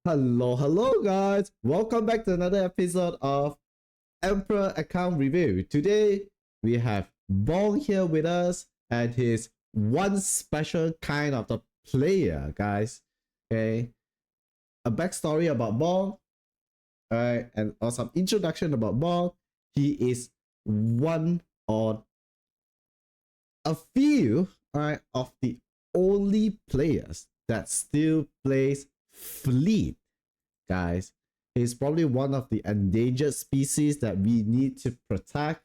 Hello guys. Welcome back to another episode of Emperor Account Review. Today we have Bonq here with us and he's one special kind of the player, guys. Okay. A backstory about Bonq, alright, and or some introduction about Bonq. He is one or a few, alright, of the only players that still plays Fleet, guys. He's probably one of the endangered species that we need to protect.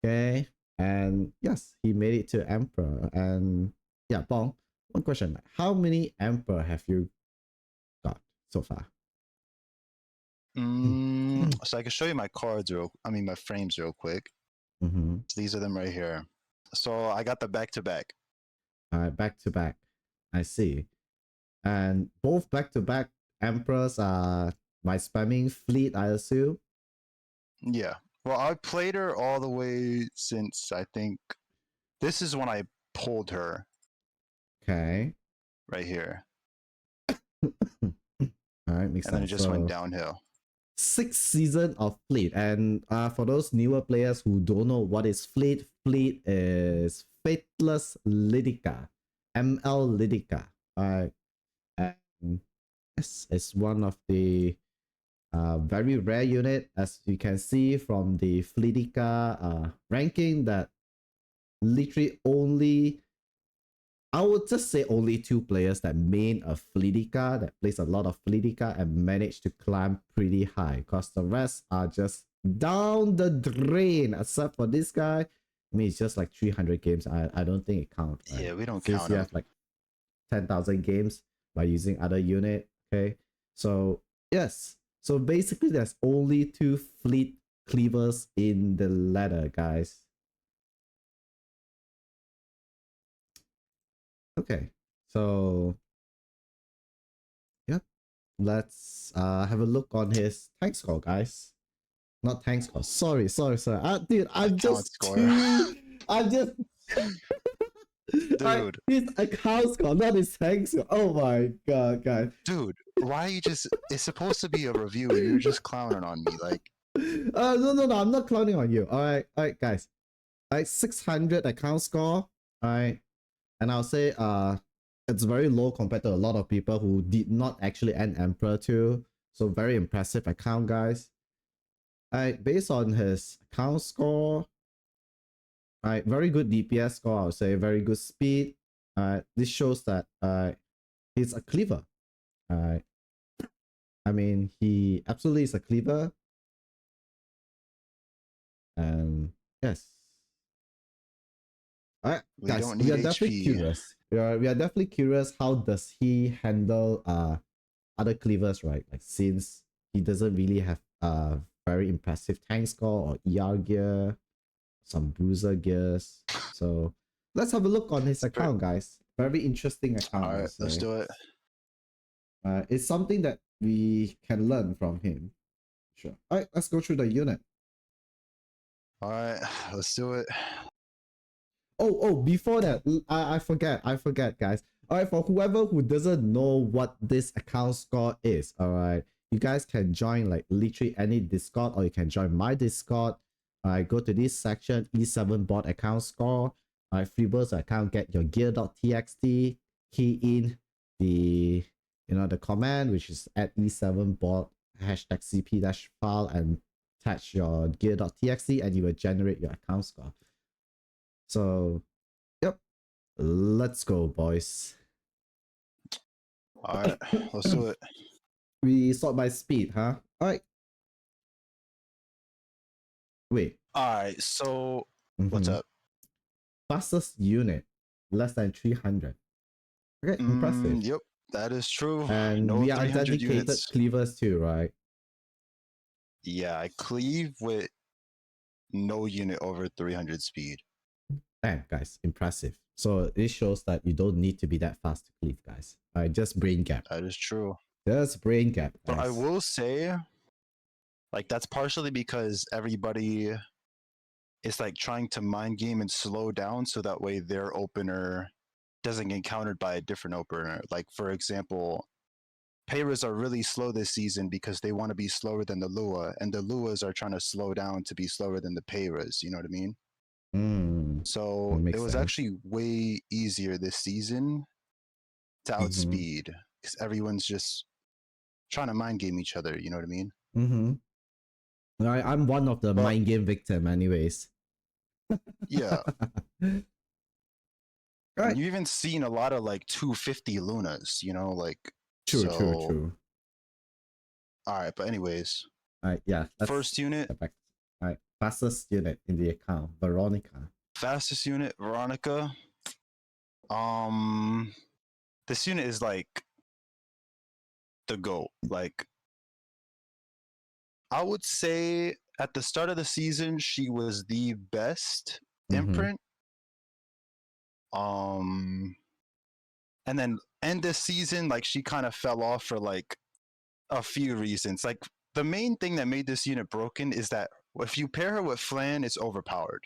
Okay, and yes, he made it to Emperor. And yeah, Bonq, one question: how many Emperor have you got so far? So I can show you my cards my frames real quick. These are them right here. So I got the back-to-back. Back to back. I see. And both back to back Emperors are by spamming Fleet, I assume. Yeah. Well, I played her all the way since I think this is when I pulled her Okay. right here. All right, makes and then it sense. just So, went downhill. 6th season of Fleet. And for those newer players who don't know what is Fleet, Fleet is Faithless Lydica, ML Lydica. And it's one of the very rare unit, as you can see from the Fleetica ranking, that literally only, I would just say only 2 players that main a Fleetica, that plays a lot of Fleetica and manage to climb pretty high, because the rest are just down the drain, except for this guy. I mean, it's just like 300 games. I don't think it counts, right? Yeah, we don't Since count you them. have like 10,000 games by using other unit, okay? So, yes. So basically, there's only 2 Fleet cleavers in the ladder, guys. Okay, so yep, let's have a look on his tank score, guys. Not tank score. Sorry. Dude, I'm just Score. too. I'm just. Dude. His account score, not his tank score. Oh my god, guys. Dude, why are you just? It's supposed to be a review, and you're just clowning on me, like. No. I'm not clowning on you. All right, guys. 600 account score. All right, and I'll say it's very low compared to a lot of people who did not actually end Emperor 2. So very impressive account, guys. Based on his account score, very good DPS score, I would say, very good speed. This shows that he's a cleaver. I mean, he absolutely is a cleaver. And yes. Alright, guys, we are definitely curious. We are definitely curious, how does he handle other cleavers, right? Like, since he doesn't really have very impressive tank score or ER gear, some bruiser gears. So let's have a look on his account, guys. Very interesting account. All right, let's do it. It's something that we can learn from him. Sure. All right, let's go through the unit. All right, let's do it. Oh, before that, I forget, guys. All right, for whoever who doesn't know what this account score is, all right, you guys can join like literally any Discord, or you can join my Discord. All right, go to this section, E7 bot account score. All right, Freebirds account, get your gear.txt, key in the the command, which is at E7 bot #cp-file, and attach your gear.txt, and you will generate your account score. So, yep, let's go, boys. All right, let's do it. We sort by speed, huh? All right. Wait. All right, so what's up? Fastest unit, less than 300. Okay, impressive. Yep, that is true. And no we are dedicated units. cleavers too, right? Yeah, I cleave with no unit over 300 speed. Damn, guys, impressive. So this shows that you don't need to be that fast to cleave, guys. All right, just brain gap. That is true. Just brain gap, But guys. I will say, like, that's partially because everybody is like trying to mind game and slow down so that way their opener doesn't get countered by a different opener. Like, for example, Payras are really slow this season because they want to be slower than the Lua, and the Luas are trying to slow down to be slower than the Payras. You know what I mean? That So it makes was sense. actually way easier this season to outspeed because everyone's just trying to mind game each other. You know what I mean? I'm one of the But mind game victim, anyways. yeah, Right. and you've even seen a lot of like 250 Lunas. You know, like True. so. All right, but anyways, Yeah. Let's first unit, get back. All right. Fastest unit in the account, Veronica. fastest unit, Veronica. This unit is like the GOAT. Like, I would say at the start of the season, she was the best imprint. And then end this season, like she kind of fell off for like a few reasons. Like the main thing that made this unit broken is that if you pair her with Flan, it's overpowered.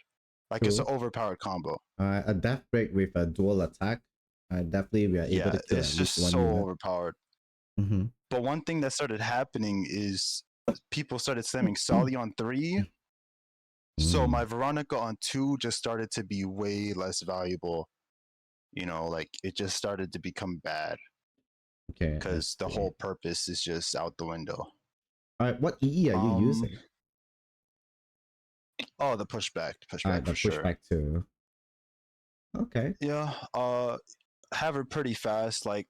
Like True. it's an overpowered combo. A death break with a dual attack. Definitely we are able to kill It's at just least one so unit. overpowered. But one thing that started happening is people started slamming Sally on 3. So my Veronica on 2 just started to be way less valuable. You know, like it just started to become bad. Okay. Because the whole purpose is just out the window. All right, what EE are you using? Oh, the pushback. The For sure. pushback too. Okay. Yeah. Have her pretty fast. Like,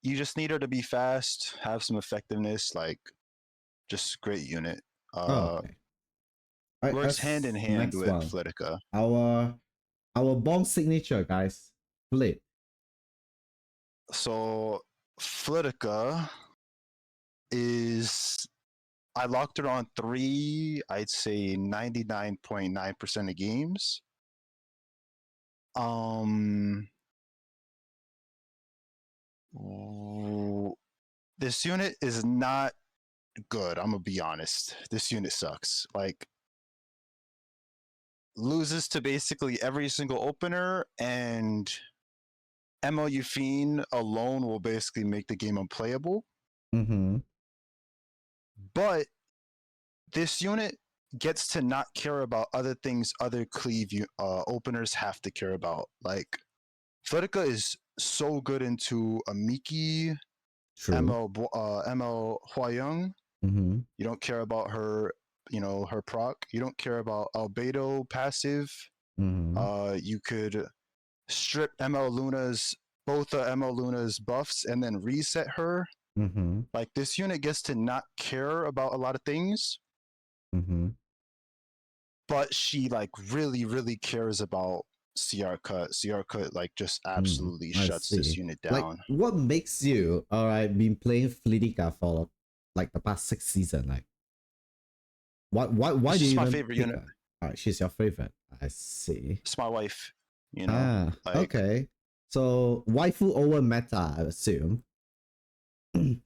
you just need her to be fast, have some effectiveness. Like, just great unit. Okay. Right, Works hand in hand with one. Flitica. Our Bonq signature, guys. Flip. So Flitica is, I locked her on 3. I'd say 99.9% of games. This unit is not good. I'm gonna be honest. This unit sucks. Like, loses to basically every single opener, and MLU Fiend alone will basically make the game unplayable. But this unit gets to not care about other things other cleave openers have to care about. Like, Flitica is so good into a Miki, ML Huayang. You don't care about her, her proc. You don't care about Albedo passive. You could strip both ML Luna's buffs and then reset her. Like, this unit gets to not care about a lot of things. But she like really, really cares about CR cut. CR cut like just absolutely shuts this unit down. Like, what makes you been playing Flitica for like the past 6 seasons? Like, why do you my even favorite pick unit? Her? She's your favorite. I see. It's my wife. You know. Okay. So waifu over meta, I assume.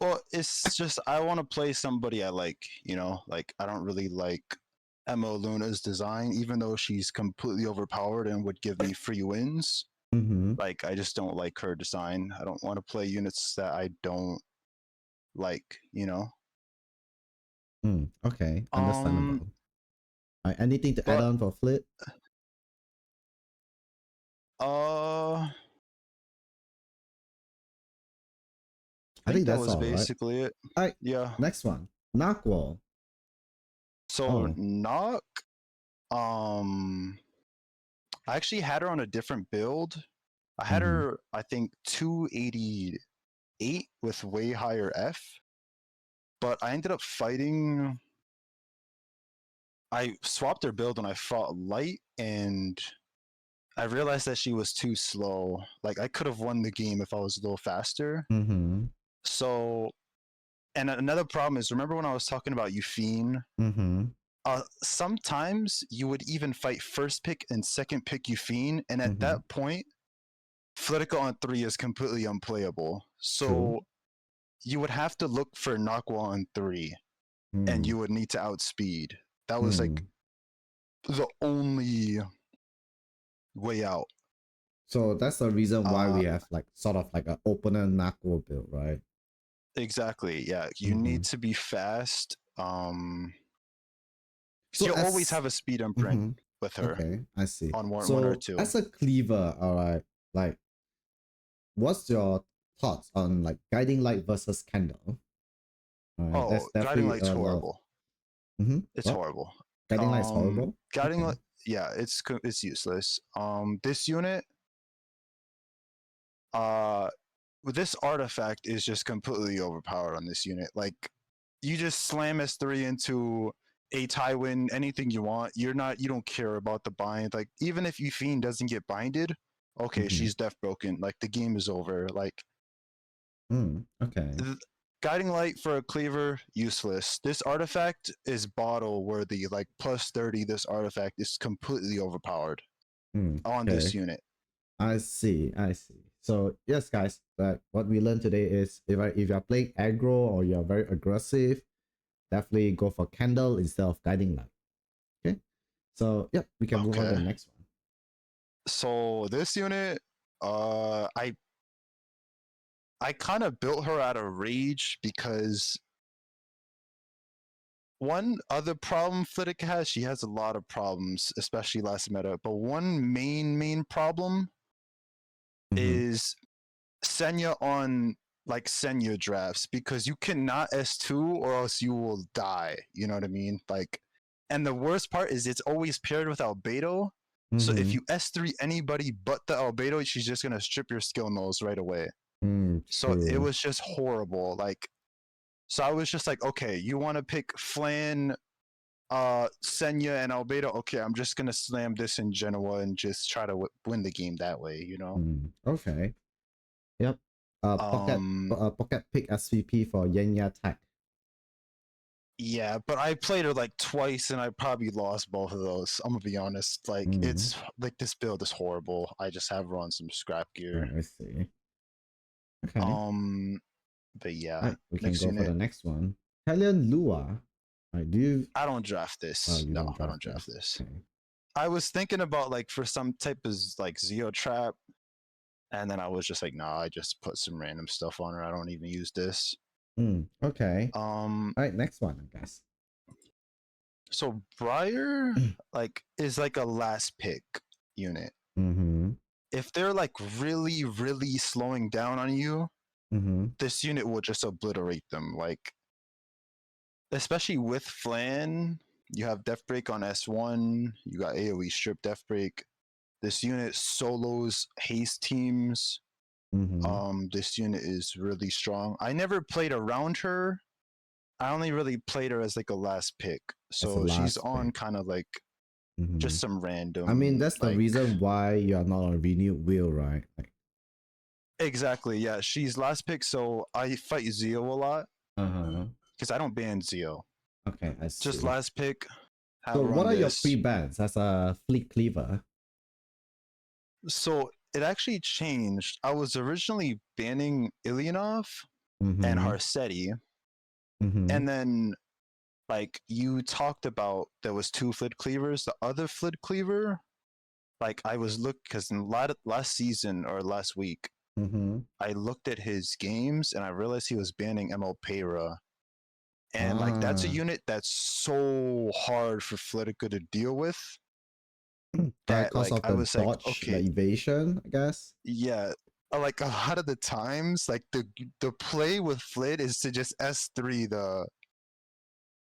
Well, it's just I want to play somebody I like. You know, like I don't really like Mo Luna's design, even though she's completely overpowered and would give me free wins. Like, I just don't like her design. I don't want to play units that I don't like, you know? Okay, understandable. Anything to add on for Flit? I think that was basically it. All right. Yeah. Next one. Knockwall. So Knock, I actually had her on a different build. I had her, I think, 288 with way higher F. But I ended up fighting. I swapped her build when I fought Light, and I realized that she was too slow. Like, I could have won the game if I was a little faster. So, and another problem is, remember when I was talking about Euphine? Sometimes you would even fight first pick and second pick Euphine, and at that point, Flitica on 3 is completely unplayable. So you would have to look for Knockwall on 3, and you would need to outspeed. That was like the only way out. So that's the reason why we have like sort of like an opener Knockwall build, right? Exactly. Yeah, you need to be fast. So You'll always as have a speed imprint Mhm. with her Okay, I see. on one or So two. as a cleaver, all right, like what's your thoughts on like guiding light versus candle? All right, Oh, that's guiding definitely light's a lot. horrible. It's What? horrible. Guiding light is horrible. Guiding Okay. light, yeah, it's useless. This unit, uh, with this artifact is just completely overpowered on this unit. Like, you just slam S3 into a Tywin, anything you want. You don't care about the bind. Like, even if Fiend doesn't get binded, okay, Mhm. she's death broken. Like, the game is over. Like, Okay. guiding light for a cleaver, useless. This artifact is bottle worthy. Like, plus 30, this artifact is completely overpowered on this Okay. unit. I see. I see. So yes, guys, like what we learned today is if you're playing aggro or you're very aggressive, definitely go for candle instead of guiding light. Okay. So yep, we can move on to Okay. the next one. So this unit, I kind of built her out of rage because one other problem Flitwick has, she has a lot of problems, especially last meta. But one main problem is Senya on like Senya drafts because you cannot S2 or else you will die. You know what I mean? Like, and the worst part is it's always paired with Albedo. So if you S3 anybody but the Albedo, she's just gonna strip your skill nulls right away. So it True. was just horrible. Like, so I was just like, okay, you want to pick Flan, Senya, and Albedo? Okay, I'm just gonna slam this in Genoa and just try to win the game that way. You know? Okay. Yep. Um, Pocket pick SVP for Yenya Tech. Yeah, but I played her like twice and I probably lost both of those. I'm gonna be honest. Like, it's like this build is horrible. I just have her on some scrap gear. I see. Okay. Um, but yeah, Alright, we can next go for the unit. next one. Hellion Lua. Alright, do you I don't draft this. you No, don't I don't draft draft this. this. Okay. I was thinking about like for some type of like Zeo trap, and then I was just like, nah, I just put some random stuff on her. I don't even use this. Okay. Um, Alright, next one, I guess. so Briar like is like a last pick unit. If they're like really slowing down on you, this unit will just obliterate them. Like, especially with Flan, you have Death Break on S1, you got AoE Strip Death Break. This unit solos haste teams. This unit is really strong. I never played around her. I only really played her as like a last pick. As a So she's last on pick. kind of like just some random. I mean, that's the like, reason why you are not on renewed wheel, right? Like, exactly. Yeah, she's last pick. So I fight Zeo a lot uh-huh. because I don't ban Zeo. Okay, I see. Just last pick. Have So her what on are your this. pre-bans as a fleet cleaver? So it actually changed. I was originally banning Ilyanov and Harsetti, and then like you talked about there was two Flit cleavers. The other Flit cleaver, like I was because in last season or last week, I looked at his games and I realized he was banning ML Peyra. And like that's a unit that's so hard for Flitica to deal with that Because like of I the was like, dodge, the okay, evasion, I guess. yeah, like a lot of the times, like the play with Flit is to just S3 the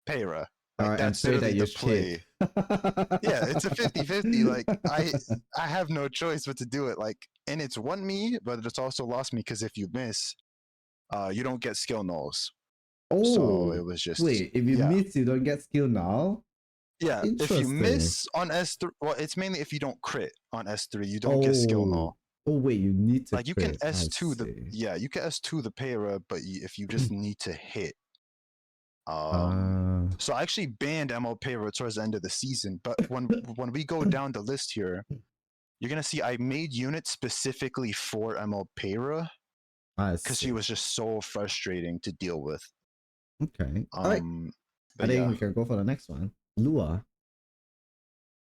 Peyra. Like Alright, and that's pray that literally you the shit. play. Yeah, it's a 50-50. Like I have no choice but to do it. Like, and it's won me, but it's also lost me because if you miss, you don't get skill nulls. So it Oh, was just, wait, if you yeah. miss, you don't get skill now? Yeah, if you Interesting. miss on S3, well, it's mainly if you don't crit on S3, you don't get skill Oh, null. wait, you need to Like you can crit. I S2 see. you can S2 the Peyra, but if you just need to hit. Ah, So I actually banned ML Peyra towards the end of the season, but when we go down the list here, you're gonna see I made units specifically for ML Peyra I because she see. was just so frustrating to deal with. Okay. Alright. I But think yeah, we can go for the next one. Lua.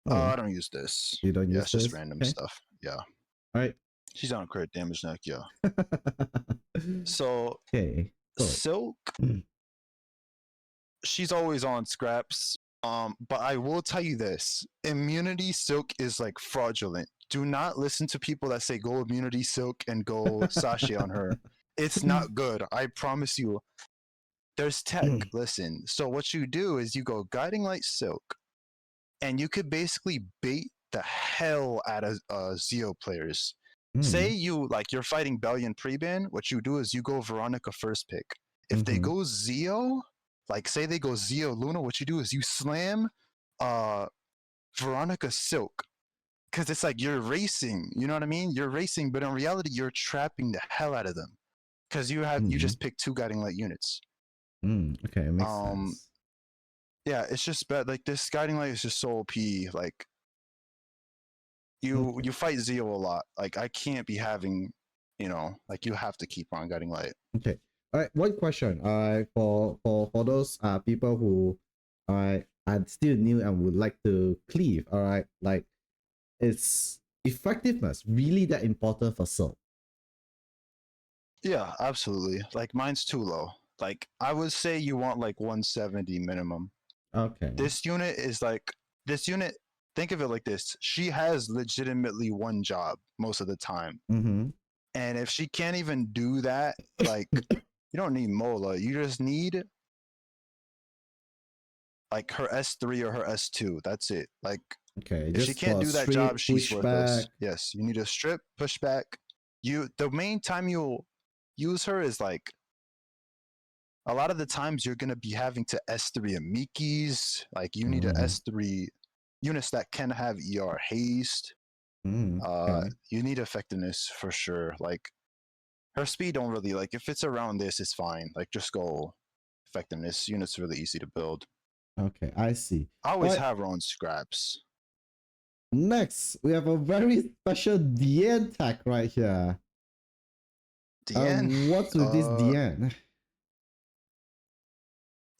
Oh, I don't use this. you don't Yeah, use it's just this? random Okay. stuff. Yeah, Alright. she's on crit damage neck. Yeah. So Okay. Silk, Mm. she's always on scraps. But I will tell you this: immunity Silk is like fraudulent. Do not listen to people that say go immunity Silk and go Sasha on her. It's not good. I promise you. There's tech. Listen. So what you do is you go guiding light Silk, and you could basically bait the hell out of Zeo players. Say you're fighting Bellion pre-ban, what you do is you go Veronica first pick. If they go Zeo, like say they go Zeo Luna, what you do is you slam Veronica Silk. Cause it's like you're racing, you know what I mean? You're racing, but in reality you're trapping the hell out of them. Cause you just picked 2 guiding light units. Okay, it makes sense. Yeah, it's just bad. Like this guiding light is just so OP. Like you fight Zeo a lot. Like I can't be having, like you have to keep on guiding light. Okay. All right. One question. For those people who are still new and would like to cleave. All right. Like, is effectiveness really that important for Silk? Yeah, absolutely. Like mine's too low. Like I would say you want like 170 minimum. Okay. This unit is like this unit. Think of it like this: she has legitimately one job most of the time, and if she can't even do that, like you don't need Mola. You just need like her S3 or her S2. That's it. Like okay, if she just can't for do that job, straight she's worthless. pushback. Yes, you need to strip, push back. The main time you'll use her is like a lot of the times you're gonna be having to S3 Amikis. Like you need a S3 units that can have ER haste. Okay. You need effectiveness for sure. Like her speed don't really like if it's around this, it's fine. Like just go effectiveness. Units really easy to build. Okay, I see. I always have her on scraps. Next, we have a very special DN tag right here. DN? What's with this DN?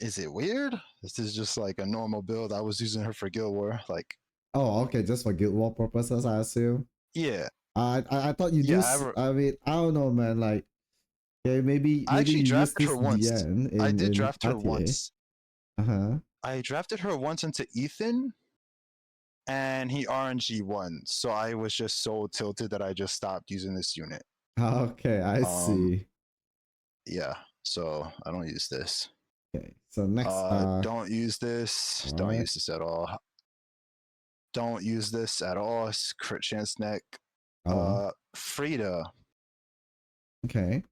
Is it weird? This is just like a normal build. I was using her for Guild War. Like, oh, okay, just for Guild War purposes, I assume. Yeah. I thought you Yeah, do. I mean, I don't know, man. Like, okay, maybe I actually you use drafted this her once. DN I did in draft her RTA. once. I drafted her once into Ethan, and he RNG won. So I was just so tilted that I just stopped using this unit. Okay, I see. Yeah, so I don't use this. Okay, so next, don't use this. Don't use this at all. Don't use this at all. It's crit chance neck. Frida. Okay.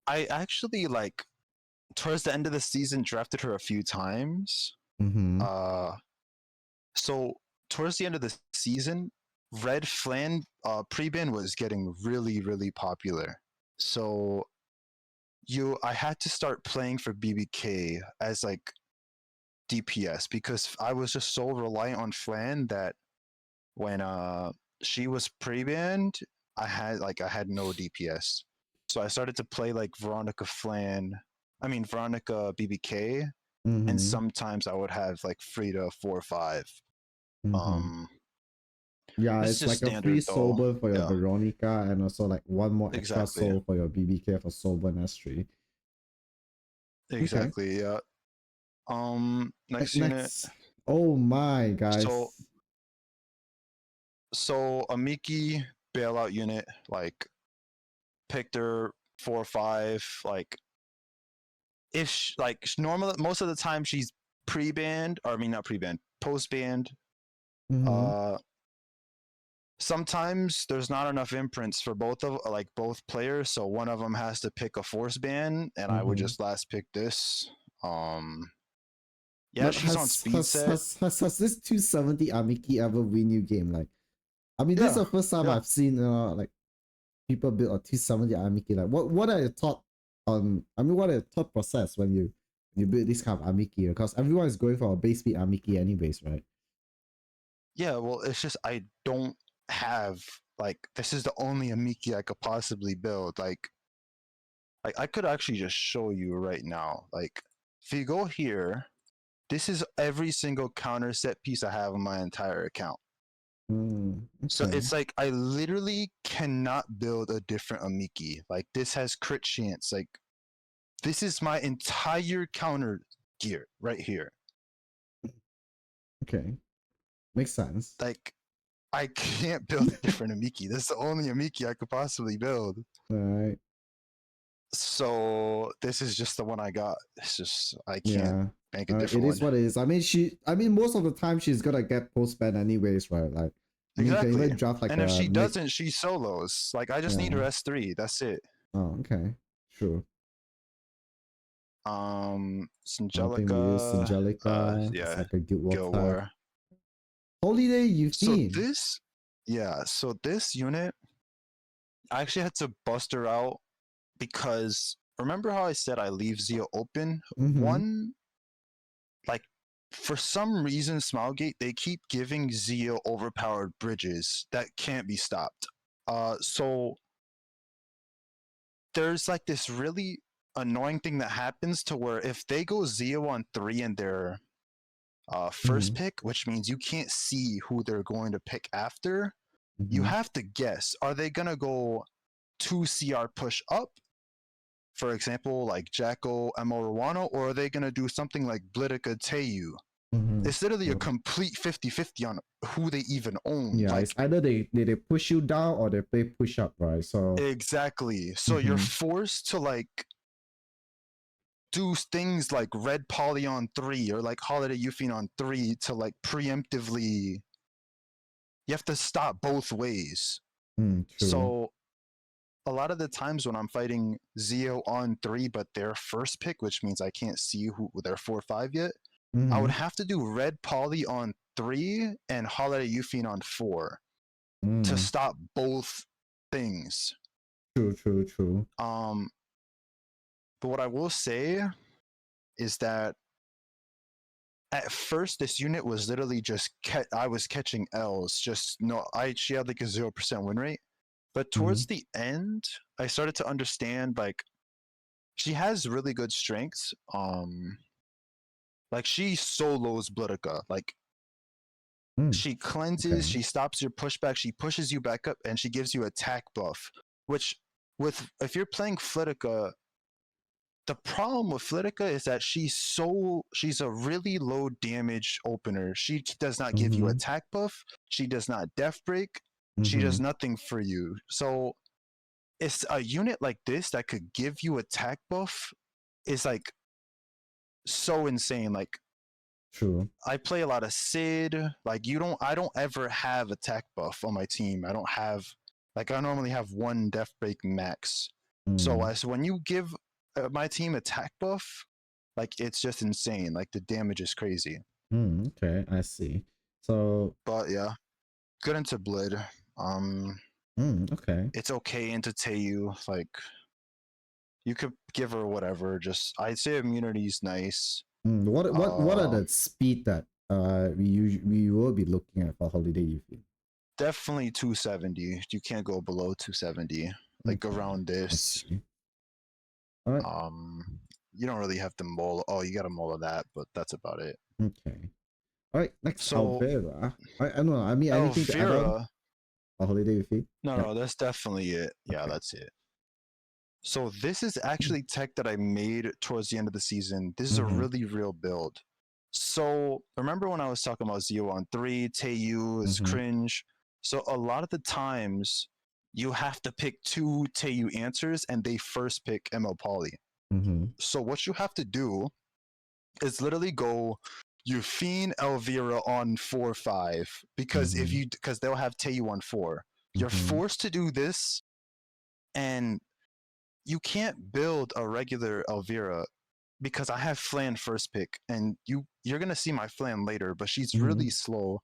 I actually like towards the end of the season drafted her a few times. So towards the end of the season, Red Flan pre-ban was getting really, really popular. So I had to start playing for BBK as like DPS because I was just so reliant on Flan that when she was pre-banned, I had no DPS. So I started to play like Veronica BBK, and sometimes I would have like Frida 4 or 5. Yeah, It's it's just like a free standard though. Sober for your Yeah, Veronica, and also like one more extra exactly. soul for your BBK for Sober and S3. Exactly. Okay. Yeah. Next unit. Oh my, guys. So Amiki bailout unit, like picked her 4 or 5. Like if normal most of the time she's pre-banned, or I mean not pre-banned, post-banned. Sometimes there's not enough imprints for both players, so one of them has to pick a force ban, and I would just last pick this. Yeah, but she's on speed set. Has this 270 Amiki ever win you game? Like, I mean, this is the first time I've seen like people build a 270 Amiki. Like, what are your thought on? I mean, what are your thought process when you build this kind of Amiki? Because everyone is going for a base speed Amiki anyways, right? Yeah, well, it's just I don't have this is the only Amiki I could possibly build. Like I could actually just show you right now. Like if you go here, this is every single counter set piece I have on my entire account. Okay. So it's like I literally cannot build a different Amiki. Like this has crit chance. Like This is my entire counter gear right here. Okay. Makes sense. Like, I can't build a different Amiki. This is the only Amiki I could possibly build. Alright. So this is just the one I got. It's just I can't Yeah. make a It different is one. what it is. I mean most of the time she's gonna get post ban anyways, right? Like I mean you can Exactly. even draft like And if a she mid. doesn't, she solos. Like I just need her Yeah. S3. That's it. Oh, okay. Sure. Another thing we use Syngelica. Angelica. It's Yeah, like a guild war Guild type. War. Holiday So Euthene. this, yeah. So this unit, I actually had to bust her out because remember how I said I leave Zio open? Mm-hmm. One, like, for some reason, Smilegate, they keep giving Zio overpowered bridges that can't be stopped. So there's like this really annoying thing that happens to where if they go Zio on 3 and their first Mm-hmm. pick, which means you can't see who they're going to pick after, you Mm-hmm. have to guess. Are they going to go 2 CR push up? For example, like Jacko, Emo Ruano, or are they going to do something like Blitica Teiyu? Mm-hmm. It's literally a Yep. complete 50-50 on who they even own. Yeah, Like, it's either they push you down or they play push up, right? So exactly. So you're mm-hmm. forced to like do things like Red Poly on 3 or like Holiday Euphine on 3 to like preemptively. You have to stop both ways. True. So a lot of the times when I'm fighting Zio on 3, but their first pick, which means I can't see who their 4-5 yet, I would Mm-hmm. have to do Red Poly on 3 and Holiday Euphine on 4 to stop both things. True. But what I will say is that at first this unit was literally just I was catching L's. Just no, she had like a 0% win rate. But Mm-hmm. towards the end, I started to understand like she has really good strengths. Like she solos Bloodica. Like she cleanses, Okay. she stops your pushback, she pushes you back up, and she gives you attack buff. Which with if you're playing Flitica, the problem with Flitica is that she's a really low damage opener. She does not give you Mm-hmm. attack buff. She does not death break. She Mm-hmm. does nothing for you. So it's a unit like this that could give you attack buff is like so insane. Like True. I play a lot of Sid. Like I don't ever have attack buff on my team. I don't have like I normally have one death break max. So Mm. as when you give my team attack buff, like it's just insane. Like the damage is crazy. Okay, I see. So But yeah, good into Blid. Um, okay. it's okay into Teiyu. Like you could give her whatever. Just I'd say immunity's nice. What are the speed that we will be looking at for holiday you feel? Definitely 270. You can't go below 270. Like Okay, around I this. see. All right. You don't really have to mull. Oh, you got to mull of that, but that's about it. Okay. All right. Next, So Alvera. I don't know. I mean, anything to add on Elvira, for holiday you feel? no, Yeah. no, that's definitely it. Yeah, Okay. that's it. So this is actually tech that I made towards the end of the season. This is a really real build. So remember when I was talking about Zio on 3, Teiyu is cringe. So a lot of the times you have to pick 2 Teiyu answers and they first pick ML Poly. So what you have to do is literally go Euphine Elvira on 4-5 because because they'll have Teiyu on 4. You're forced to do this and you can't build a regular Elvira because I have Flan first pick, and you're gonna see my Flan later, but she's really slow.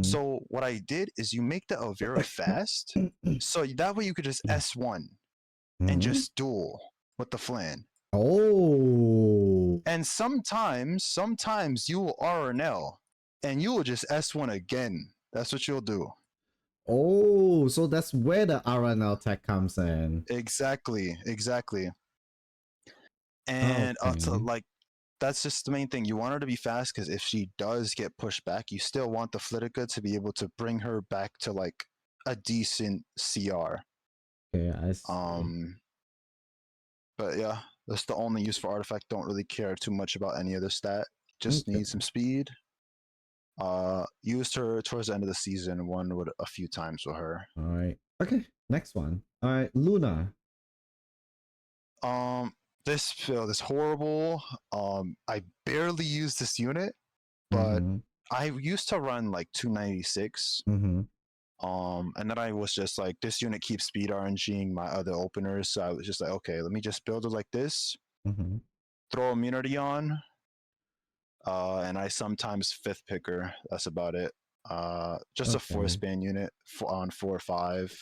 So what I did is you make the Elvira fast, so that way you could just S1 and just duel with the Flan. Oh. And sometimes you will RNL, and you will just S1 again. That's what you'll do. Oh, so that's where the RNL tech comes in. Exactly. And so, Okay. like that's just the main thing. You want her to be fast because if she does get pushed back, you still want the Flitica to be able to bring her back to like a decent CR. Okay, I see. But yeah, That's the only use for artifact. Don't really care too much about any other stat. Just Okay. need some speed. Used her towards the end of the season. Won with a few times with her. All right. Okay. Next one. All right. Luna. This horrible. I barely use this unit, but Mm-hmm. I used to run like 296. Mm-hmm. And then I was just like, this unit keeps speed RNGing my other openers. So I was just like, okay, let me just build it like this, Mm-hmm. throw immunity on, and I sometimes fifth picker. That's about it. Just a four Okay. span unit on 4 or 5.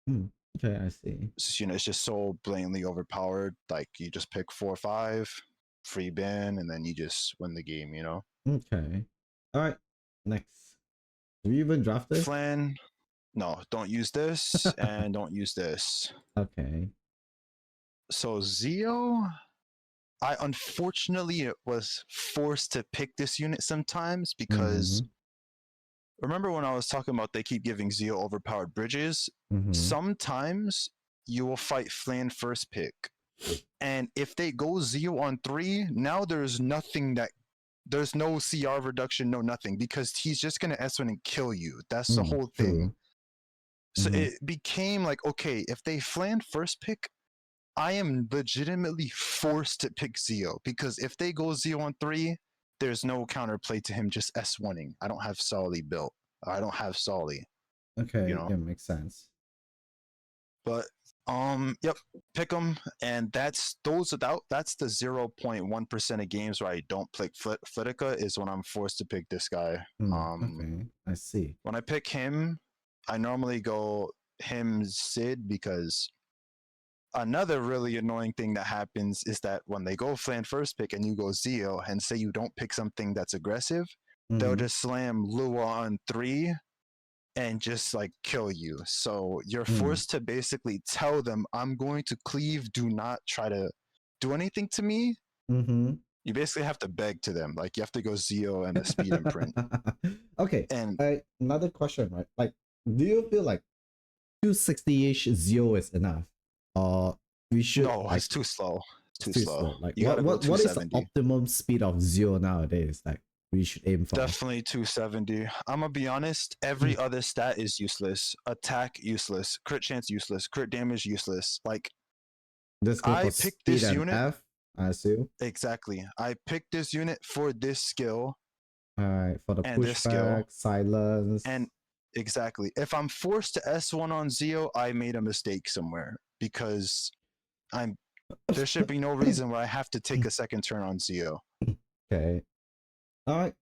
Mm. Okay, I see. This unit is just so blatantly overpowered. Like you just pick 4 or 5, free ban, and then you just win the game. You know. Okay. All right. Next. Do we even draft this? Flan, no, don't use this, and don't use this. Okay. So Zeo, I unfortunately was forced to pick this unit sometimes because Mm-hmm. remember when I was talking about they keep giving Zeo overpowered bridges? Mm-hmm. Sometimes you will fight Flan first pick. And if they go Zeo on 3, now there's no CR reduction, no nothing, because he's just gonna S1 and kill you. That's the whole thing. True. So Mm-hmm. it became like, okay, if they Flan first pick, I am legitimately forced to pick Zeo because if they go Zeo on 3, there's no counterplay to him just S1ing. I don't have Solly built. I don't have Solly, you Okay. know. Yeah, makes sense. But yep, pick them, and that's the 0.1% of games where I don't pick Flitica is when I'm forced to pick this guy. Okay. I see. When I pick him, I normally go him Sid because another really annoying thing that happens is that when they go Flan first pick and you go Zeo and say you don't pick something that's aggressive, they'll Mm-hmm. just slam Lua on 3 and just like kill you. So you're Mm. forced to basically tell them, I'm going to cleave, do not try to do anything to me. Mm-hmm. You basically have to beg to them. Like you have to go Zeo and a speed imprint. Okay. And Another question, right? Like, do you feel like 260-ish Zeo is enough? Or we should no, like it's too slow. It's it's too too slow. slow. Like You gotta go what is the 270. optimum speed of Zeo nowadays? Like we should aim for? Definitely 270. I'm gonna be honest, every other stat is useless. Attack useless, crit chance useless, crit damage useless. Like Just go for I picked speed this and unit F, I assume. exactly. I picked this unit for this skill Alright, for the and this skill. pushback, silence. And exactly. If I'm forced to S1 on Zeo, I made a mistake somewhere because I'm there should be no reason why I have to take a second turn on Zeo. Okay. Alright.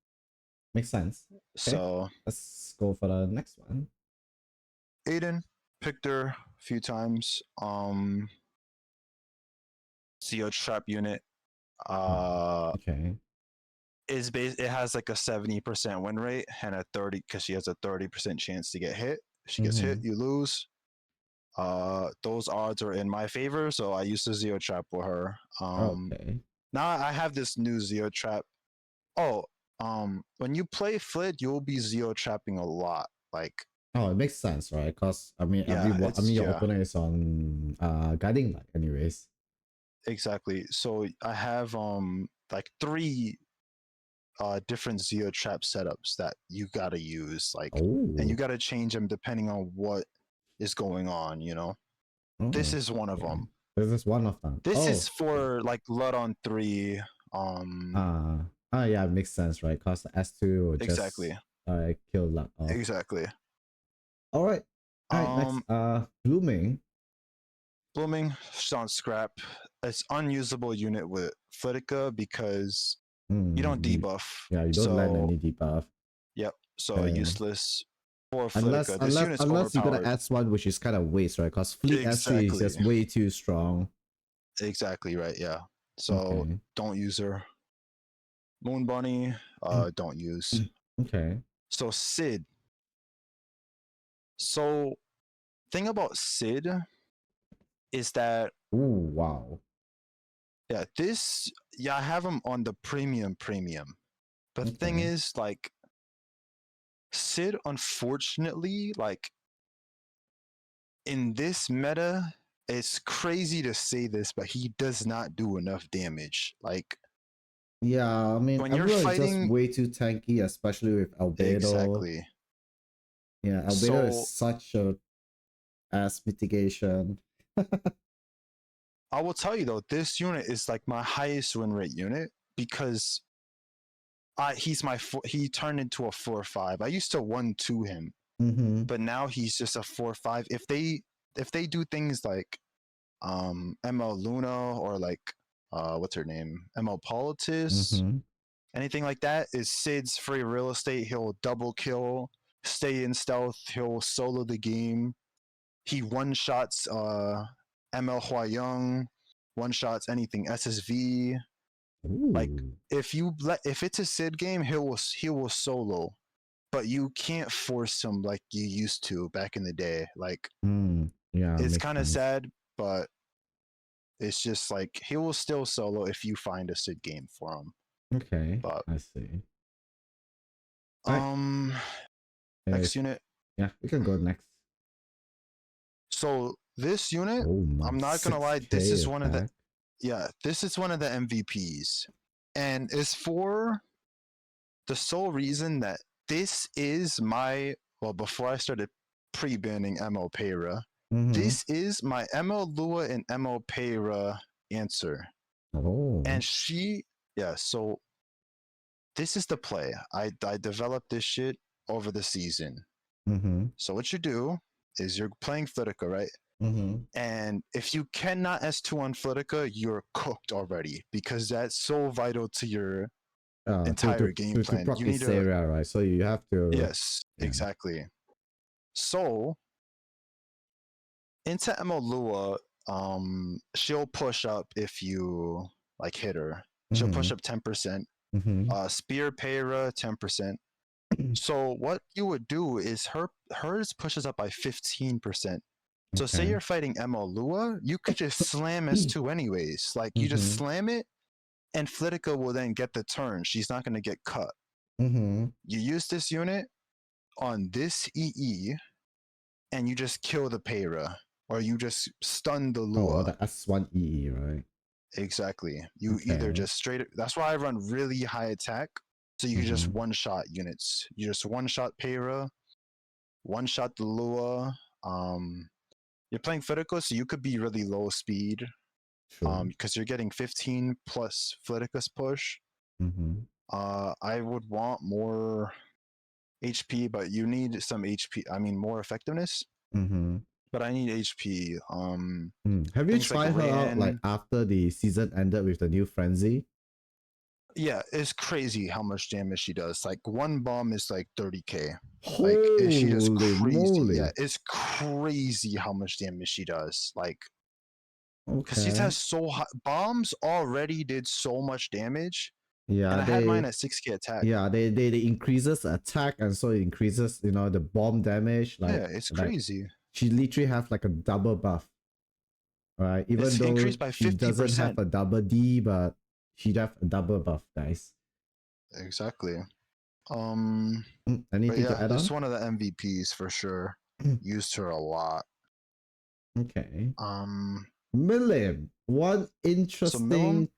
Makes sense. Okay. So Let's go for the next one. Aiden picked her a few times. Zeo trap unit. Okay. It has like a 70% win rate and a 30 because she has a 30% chance to get hit. If she gets hit, you lose. Those odds are in my favor, so I used the Zeo trap for her. Okay. Now I have this new Zeo trap. Oh, when you play Flit, you'll be Zeo trapping a lot. Like, Oh, it makes sense, right? Because I mean, yeah, your opponent is on guiding light, anyways. exactly. So I have like 3 different Zeo trap setups that you gotta use, like, and you Oh. gotta change them depending on what is going on. This Oh. is one of Okay. them. This is one of them. This Oh. is for like Blood on 3. Yeah, it makes sense, right? Because the S2 will just Exactly, kill luck off. exactly. All right. All right, next. Blooming. Blooming, on scrap. It's unusable unit with Flitica because you don't debuff. Yeah, you don't land So any debuff. yep. So useless for Unless Flitica. This unit's unless you gotta overpowered. S1, which is kind of waste, right? Because Fleet S3 is Exactly. just way too strong. Exactly right. Yeah. So Okay. don't use her. Moon Bunny, don't use. Okay. So Sid. So thing about Sid is that Ooh, wow. I have him on the premium. But the thing Okay. is, like, Sid, unfortunately, like in this meta, it's crazy to say this, but he does not do enough damage. Like Yeah, I mean, when you're Emperor is just fighting, way too tanky, especially with Albedo. exactly. Yeah, Albedo is So such a ass mitigation. I will tell you though, this unit is like my highest win rate unit because he turned into a 4-5. I used to 1-2 him, Mm-hmm. but now he's just a 4-5. If they do things like ML Luna or like what's her name? ML Politis, Mm-hmm. anything like that is Sid's free real estate. He'll double kill, stay in stealth, he'll solo the game. He one shots ML Huayang, one shots anything SSV. Like Ooh. if it's a Sid game, he will solo, but you can't force him like you used to back in the day. Like Yeah, it's makes kind of sense. sad, but it's just like he will still solo if you find a Sid game for him. Okay, But I see. All right. um, If, next unit. yeah, we can go next. So this unit, Oh my, I'm not gonna lie, this 6K is one of the attack. this is one of the MVPs, and it's for the sole reason that this is my before I started pre-banning MO Payra, Mm-hmm. this is my MO Lua and MO Payra answer. Oh. And so this is the play. I developed this shit over the season. Mm-hmm. So what you do is you're playing Flitica, right? Mm-hmm. And if you cannot S2 on Flitica, you're cooked already because that's so vital to your entire game To plan. proc You need this to, area, right? So you have to, yes, yeah. exactly. So into Emolua, she'll push up if you like hit her. She'll Mm-hmm. push up 10%. Mm-hmm. Spear Payra 10%. So what you would do is hers pushes up by 15%. So say Okay. you're fighting Emolua, you could just slam S2 anyways. Like you just Mm-hmm. slam it and Flitica will then get the turn. She's not gonna get cut. Mm-hmm. You use this unit on this EE and you just kill the Payra. Or you just stun the Oh, Lua. the S1EE, right? Exactly. You either Okay. just straight. That's why I run really high attack. So you can just Mm-hmm. one shot units. You just one shot Payra, one shot the Lua. You're playing Flitica, so you could be really low speed. True. Because you're getting 15 plus Flitica's push. Mm-hmm. I would want more HP, but you need some HP. I mean, more effectiveness. Mm-hmm. But I need HP. Have you Things like tried her out like Ran. after the season ended with the new frenzy? Yeah, it's crazy how much damage she does. Like one bomb is like 30k. Like she does Holy crazy. Yeah, moly. it's crazy how much damage she does. Like because she Okay. has so high bombs already did so much damage, Yeah, and I had mine at 6k attack. they increases attack and so it increases, the bomb damage. Yeah, it's Like crazy. she literally have like a double buff, right? Even It's though increased by she doesn't have 50%. a double D, but she have a double buff, guys. Exactly. But Anything to yeah, add this is on? one of the MVPs for sure. Used her a lot. Okay. Um, Milim, one so Milim, interesting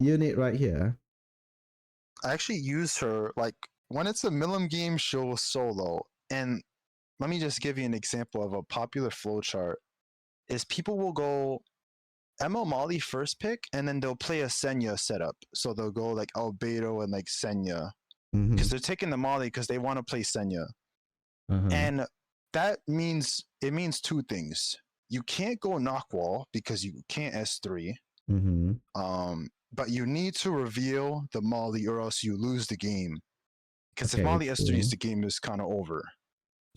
unit right here. I actually use her like when it's a Milim game, she'll solo. And let me just give you an example of a popular flowchart. Is people will go ML Molly first pick, and then they'll play a Senya setup. So they'll go like Albedo and like Senya Mm-hmm. because they're taking the Molly because they want to play Senya. Uh-huh. And that means it means two things. You can't go Knockwall because you can't S3. Mm-hmm. But you need to reveal the Molly or else you lose the game. Because if Okay, Molly S3 is true. the game is kind of over.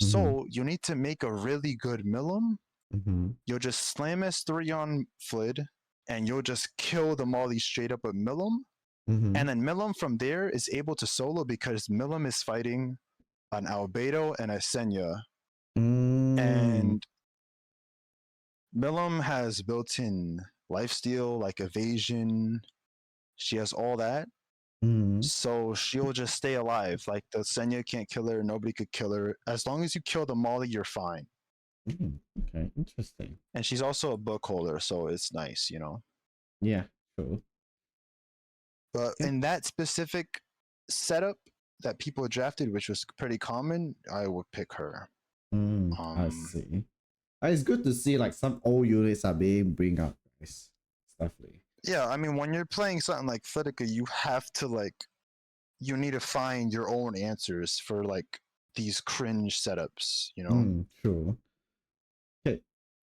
Mm-hmm. So you need to make a really good Milim. Mm-hmm. You'll just slam S3 on Flid and you'll just kill the Molly straight up with Milim. Mm-hmm. And then Milim from there is able to solo because Milim is fighting an Albedo and a Senya. Mm. And Milim has built-in lifesteal, like evasion. She has all that. Mm. So she'll just stay alive. Like the Senya can't kill her, nobody could kill her. As long as you kill the Molly, you're fine. Okay, interesting. And she's also a book holder, so it's nice, you know. Yeah, true. But Yeah. in that specific setup that people drafted, which was pretty common, I would pick her. I see. It's good to see like some old units are being bring up, guys. It's definitely. Yeah, I mean, when you're playing something like Flitica, you have to like, you need to find your own answers for like these cringe setups, you know. True. Okay.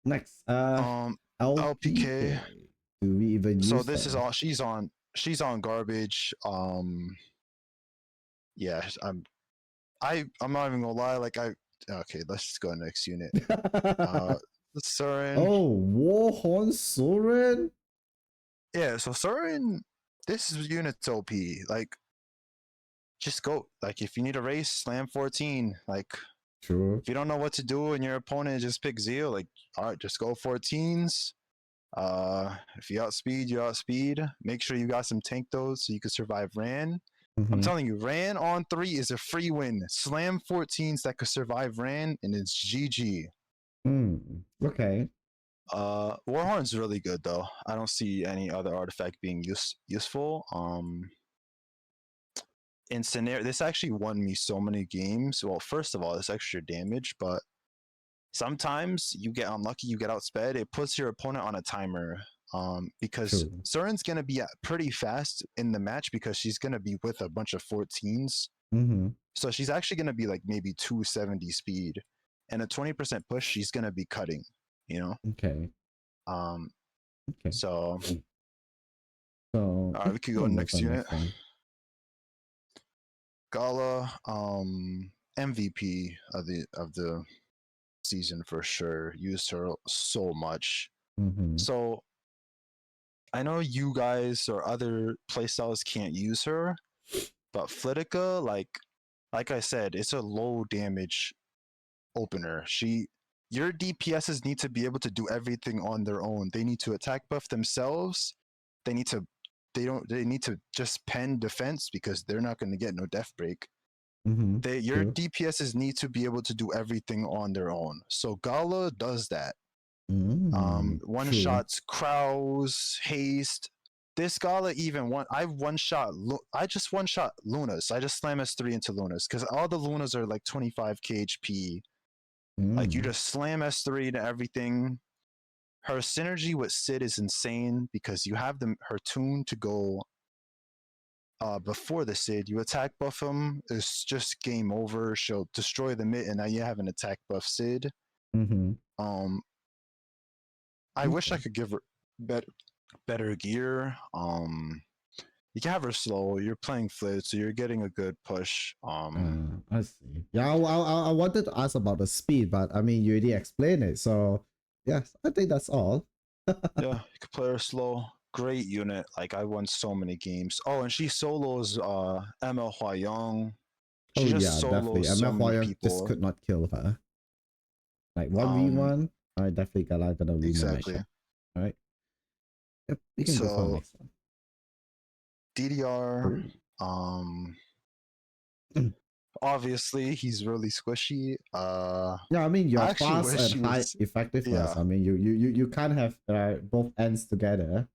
Next, LPK. LPK. Do we even So use this is her? all she's on garbage. Yeah, I'm not even gonna lie. Like okay, let's just go next unit. Soren. Oh, Warhorn Soren. Yeah, so Soren, this is unit's OP. Like, just go. Like, if you need a race, slam 14. Like, True. if you don't know what to do and your opponent just pick Zeal, like, all right, just go 14s. If you outspeed, you outspeed. Make sure you got some tank those so you can survive Ran. I'm telling you, Ran on 3 is a free win. Slam 14s that could survive Ran, and it's GG. Okay. Warhorn's really good though. I don't see any other artifact being useful. In scenario, this actually won me so many games. Well, first of all, it's extra damage, but sometimes you get unlucky, you get outsped. It puts your opponent on a timer. Because True. Surin's gonna be pretty fast in the match because she's gonna be with a bunch of 14s. So she's actually gonna be like maybe 270 speed, and a 20% push, she's gonna be cutting. You know. Okay. Okay. So. So We could go next unit. Next one. Gala, MVP of the season for sure. Used her so much. So I know you guys or other playstyles can't use her, but Flitica, like I said, it's a low damage opener. Your DPSs need to be able to do everything on their own. They need to attack buff themselves. They need to just pen defense because they're not going to get no death break. Your DPSs need to be able to do everything on their own. So Gala does that. One shots Kraus, haste. This Gala even I just one shot Lunas. I just slam S3 into Lunas because all the Lunas are like 25k HP. Like you just slam S3 to everything. Her synergy with Sid is insane because you have her tune to go before the Sid. You attack buff him, it's just game over. She'll destroy the mid, and now you have an attack buff Sid. I wish I could give her better gear. You can have her slow. You're playing Flit, so you're getting a good push. I see. Yeah, I wanted to ask about the speed, but I mean, you already explained it. So, yes, I think that's all. Yeah, you can play her slow. Great unit. Like, I won so many games. Oh, and she solos ML Huayong. She just solos so many people. Just could not kill her. Like 1v1, I definitely gonna win exactly. the matchup. All right. Yep, we can go for the next one. DDR. Obviously, he's really squishy. Yeah, I mean, you're fast and high effective. Yeah. I mean, you can't have both ends together.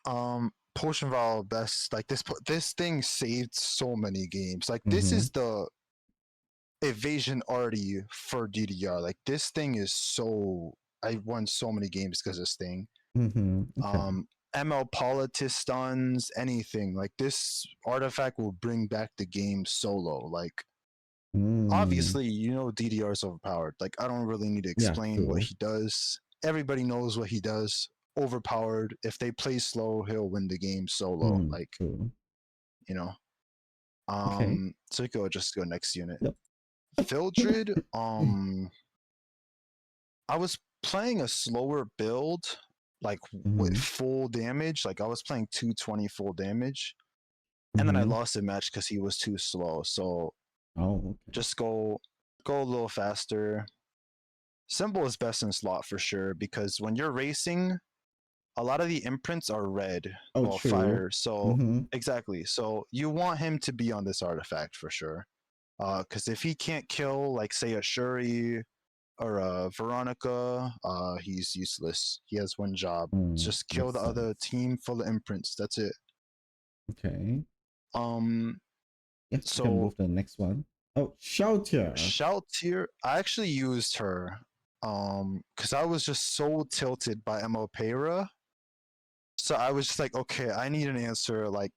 Potion Val best. Like this thing saved so many games. Like this is the evasion arty for DDR. Like this thing is so. I won so many games because of this thing. Okay. ML Politis stuns, anything. Like this artifact will bring back the game solo. Like obviously, you know DDR is overpowered. Like I don't really need to explain what he does. Everybody knows what he does. Overpowered. If they play slow, he'll win the game solo. Like you know. So you go just go next unit. Yep. Fildred, I was playing a slower build, like with full damage. Like I was playing 220 full damage. And then I lost a match because he was too slow. So just go a little faster. Symbol is best in slot for sure because when you're racing, a lot of the imprints are red. True. Fire. So exactly. So you want him to be on this artifact for sure. Because if he can't kill, like say a Shuri or Veronica, he's useless. He has one job. Just kill Makes the other sense. team full of imprints. That's it. Okay. Um, Yeah, we can so move to the next one. Oh, Shelter. Shoutier, I actually used her because I was just so tilted by Pera. So I was just like, okay, I need an answer. Like,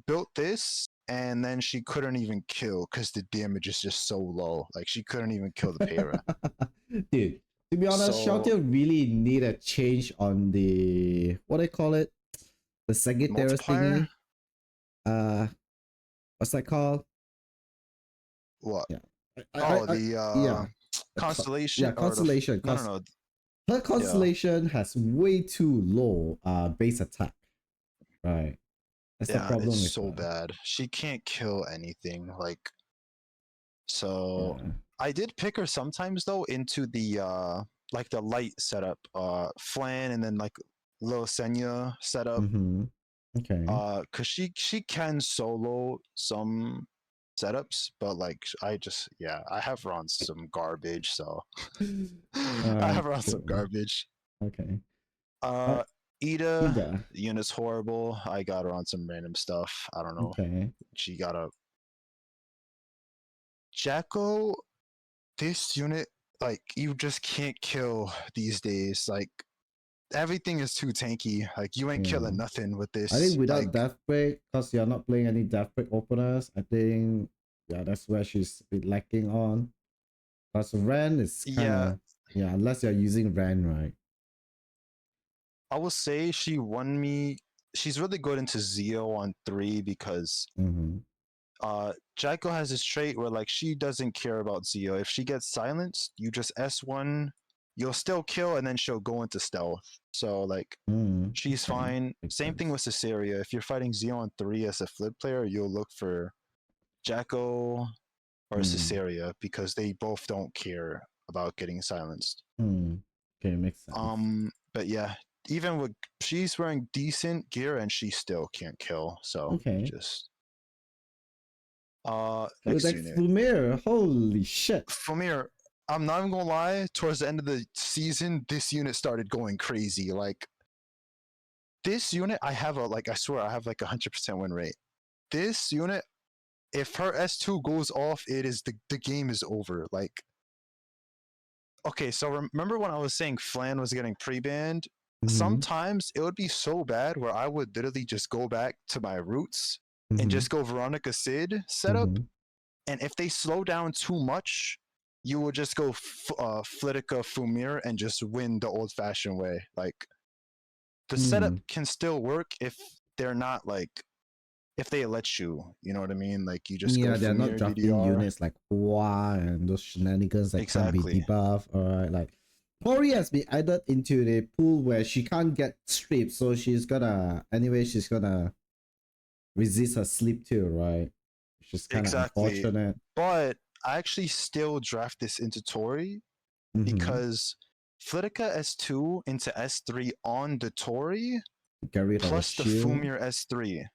built this, and then she couldn't even kill because the damage is just so low. Like, she couldn't even kill the Pera. Dude, to be honest, So Shelter really need a change on the what they call it, the Sagittarius multiplier, thingy. Uh, what's that called? what? Yeah, Oh, I the yeah, constellation yeah, or the constellation. no, no, Cause no. her Yeah, constellation has way too low base attack. Right, that's the yeah, it's problem with so her. bad. She can't kill anything. So Yeah. I did pick her sometimes though into the like the light setup, Flan and then like Lil Senya setup. Mm-hmm. Okay. Cause she can solo some setups, but like I just yeah, I have her on some garbage, so I have her on some Cool. garbage. Okay. Uh, Uh Ida, Ida. the unit's horrible. I got her on some random stuff. I don't know. Okay. She got a Jacko. This unit, like, you just can't kill these days. Like, everything is too tanky. Like, you ain't Yeah. killing nothing with I think this. without Like, Death Break, because you're not playing any Death Break openers, I think yeah, that's where she's a bit lacking on. Because Ren is kind yeah, of yeah, unless you're using Ren, right? I will say she won me. She's really good into Zeo on 3 because Mm-hmm. Jaiko has this trait where like she doesn't care about Zeo. If she gets silenced, you just S1, you'll still kill and then she'll go into stealth. So like she's Okay, fine. makes Same thing sense. with Caesarea. If you're fighting Zeo on 3 as a flip player, you'll look for Jacko or Mm. Caesarea because they both don't care about getting silenced. Okay, makes sense. But yeah, even with she's wearing decent gear and she still can't kill. So Okay. just So next next unit. Flumier, holy shit. Famir, I'm not even gonna lie, towards the end of the season, this unit started going crazy. Like this unit, I have a like I swear I have like 100% win rate. This unit, if her S2 goes off, it is the game is over. Like okay, so remember when I was saying Flan was getting pre-banned? Mm-hmm. Sometimes it would be so bad where I would literally just go back to my roots and Mm-hmm. just go Veronica Sid setup. Mm-hmm. And if they slow down too much, you will just go Flitica Fumir and just win the old-fashioned way. Like the setup Mm. can still work if they're not like if they let you. You know what I mean? Like you just go Yeah, they're not Fumir drafting DDR. units like Hua and those shenanigans that can't be Exactly. debuffed. Alright, like Tori has been added into the pool where she can't get stripped, so she's gonna resist her sleep too, right? Which is kind of Exactly. unfortunate. But I actually still draft this into Tori Mm-hmm. because Flitica S2 into S3 on the Tori Get rid of the plus the shield. Fumir S3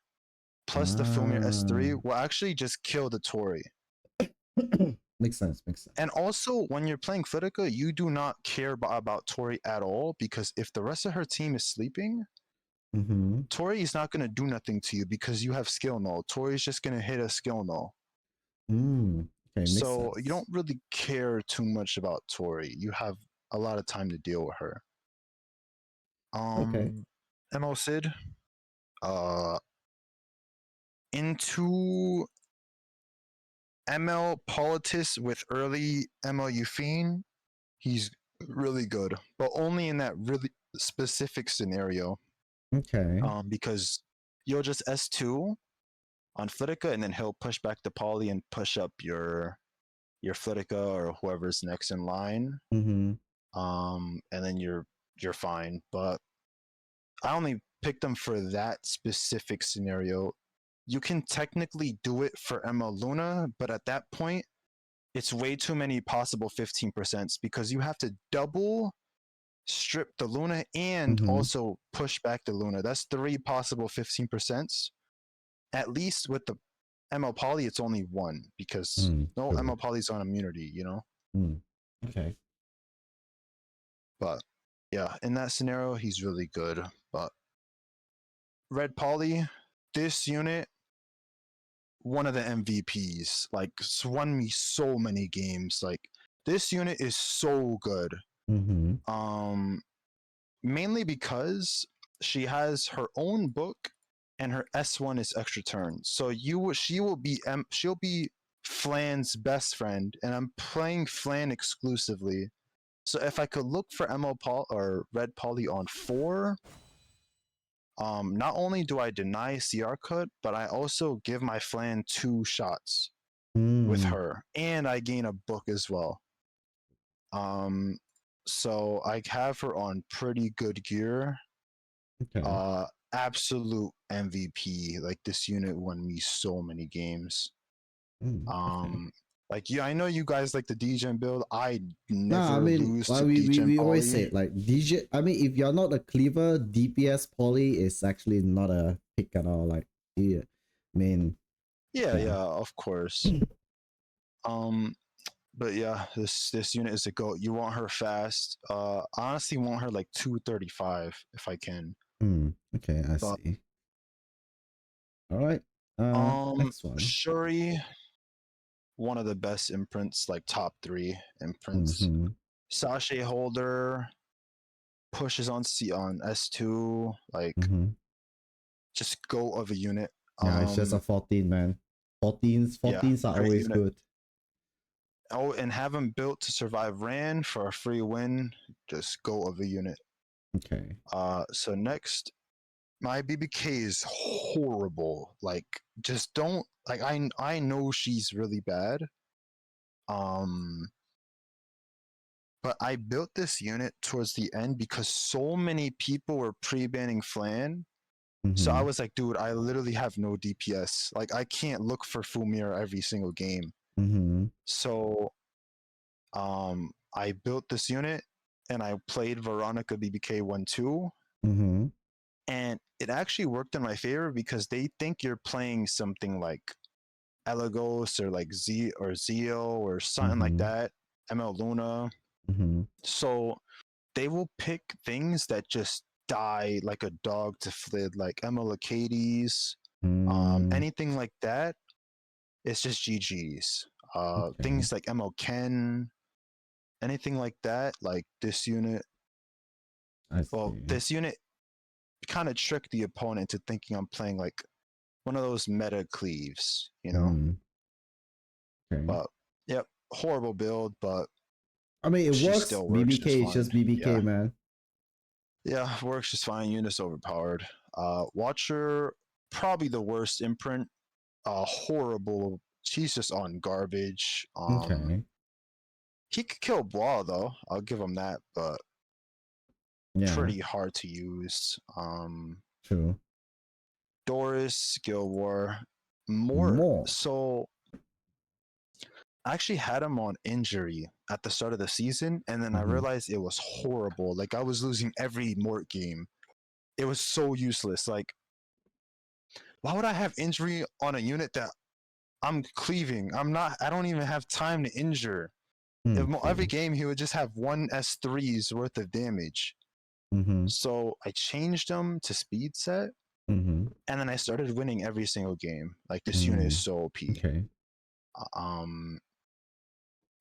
plus the Fumir Ah, S3 will actually just kill the Tori. makes sense. Makes And sense. also, when you're playing Flitica, you do not care about Tori at all because if the rest of her team is sleeping, Mm-hmm. Tori is not going to do nothing to you because you have skill null. Tori's just going to hit a skill null. Okay, makes So you sense. don't really care too much about Tori. You have a lot of time to deal with her. Okay. MO Sid, uh, into ML Politis with early ML Euphine, he's really good, but only in that really specific scenario. Okay. Because you'll just S2 on Flitica and then he'll push back the poly and push up your Flitica or whoever's next in line. Mm-hmm. And then you're fine. But I only picked them for that specific scenario. You can technically do it for Emma Luna, but at that point, it's way too many possible 15% because you have to double strip the Luna and Mm-hmm. also push back the Luna. That's 3 possible 15%. At least with the ML Poly, it's only one because no True. ML Poly's on immunity, you know? Mm. Okay. But yeah, in that scenario, he's really good. But Red Poly, this unit, one of the MVPs. Like, won me so many games. Like, this unit is so good. Mm-hmm. Mainly because she has her own book, and her S1 is extra turn. So she'll be Flan's best friend, and I'm playing Flan exclusively. So if I could look for ML Paul or Red Poly on 4, not only do I deny CR cut, but I also give my Flan 2 shots with Mm. her, and I gain a book as well. So I have her on pretty good gear. Okay. Absolute MVP. Like, this unit won me so many games. Okay. Like, yeah, I know you guys like the DGen build. I Nah, I never mean, lose well, to we, we, DGen we always Poly. say like DJ. I mean, if you're not a cleaver, DPS poly is actually not a pick at all. Like, yeah, I mean, Yeah, yeah. yeah, of course. But yeah, this unit is a goat. You want her fast. Honestly, want her like 235 if I can. Okay, I But see. All right. Next one. Shuri, one of the best imprints, like top 3 imprints. Mm-hmm. Sachet holder pushes on S2, like, Mm-hmm. just go of a unit. Yeah, it's just a 14, man. 14s, Yeah, 14s are great always unit. good. Oh, and have him built to survive Ran for a free win. Just go of a unit. Okay. So next, my BBK is horrible. Like, just don't, like, I know she's really bad. But I built this unit towards the end because so many people were pre-banning Flan. So I was like, dude, I literally have no DPS. Like, I can't look for Fumir every single game. Mm-hmm. So I built this unit, and I played Veronica BBK 1-2. Mm-hmm. And it actually worked in my favor because they think you're playing something like Elagos or like Zeo or something like Mm-hmm. that, ML Luna. Mm-hmm. So they will pick things that just die like a dog to Flid, like ML Acades, anything like that. It's just GG's. Okay. Things like ML Ken, anything like that, like this unit. I Well, see. this unit kind of tricked the opponent to thinking I'm playing like one of those meta cleaves, you know? Okay. But yep, horrible build, but I mean, it she works. still works just BBK is fine. just BBK, Yeah. man. Yeah, works just fine. Unit's overpowered. Watcher, probably the worst imprint. Horrible. She's just on garbage. Okay. He could kill Blah though. I'll give him that, but Yeah. pretty hard to use. True. Doris, Guild War, more More. so. I actually had him on injury at the start of the season, and then I realized it was horrible. Like, I was losing every Mort game. It was so useless. Like, why would I have injury on a unit that I'm cleaving? I don't even have time to injure. Every game, he would just have one S3's worth of damage. So I changed him to speed set, and then I started winning every single game. Like, this unit is so OP. Okay.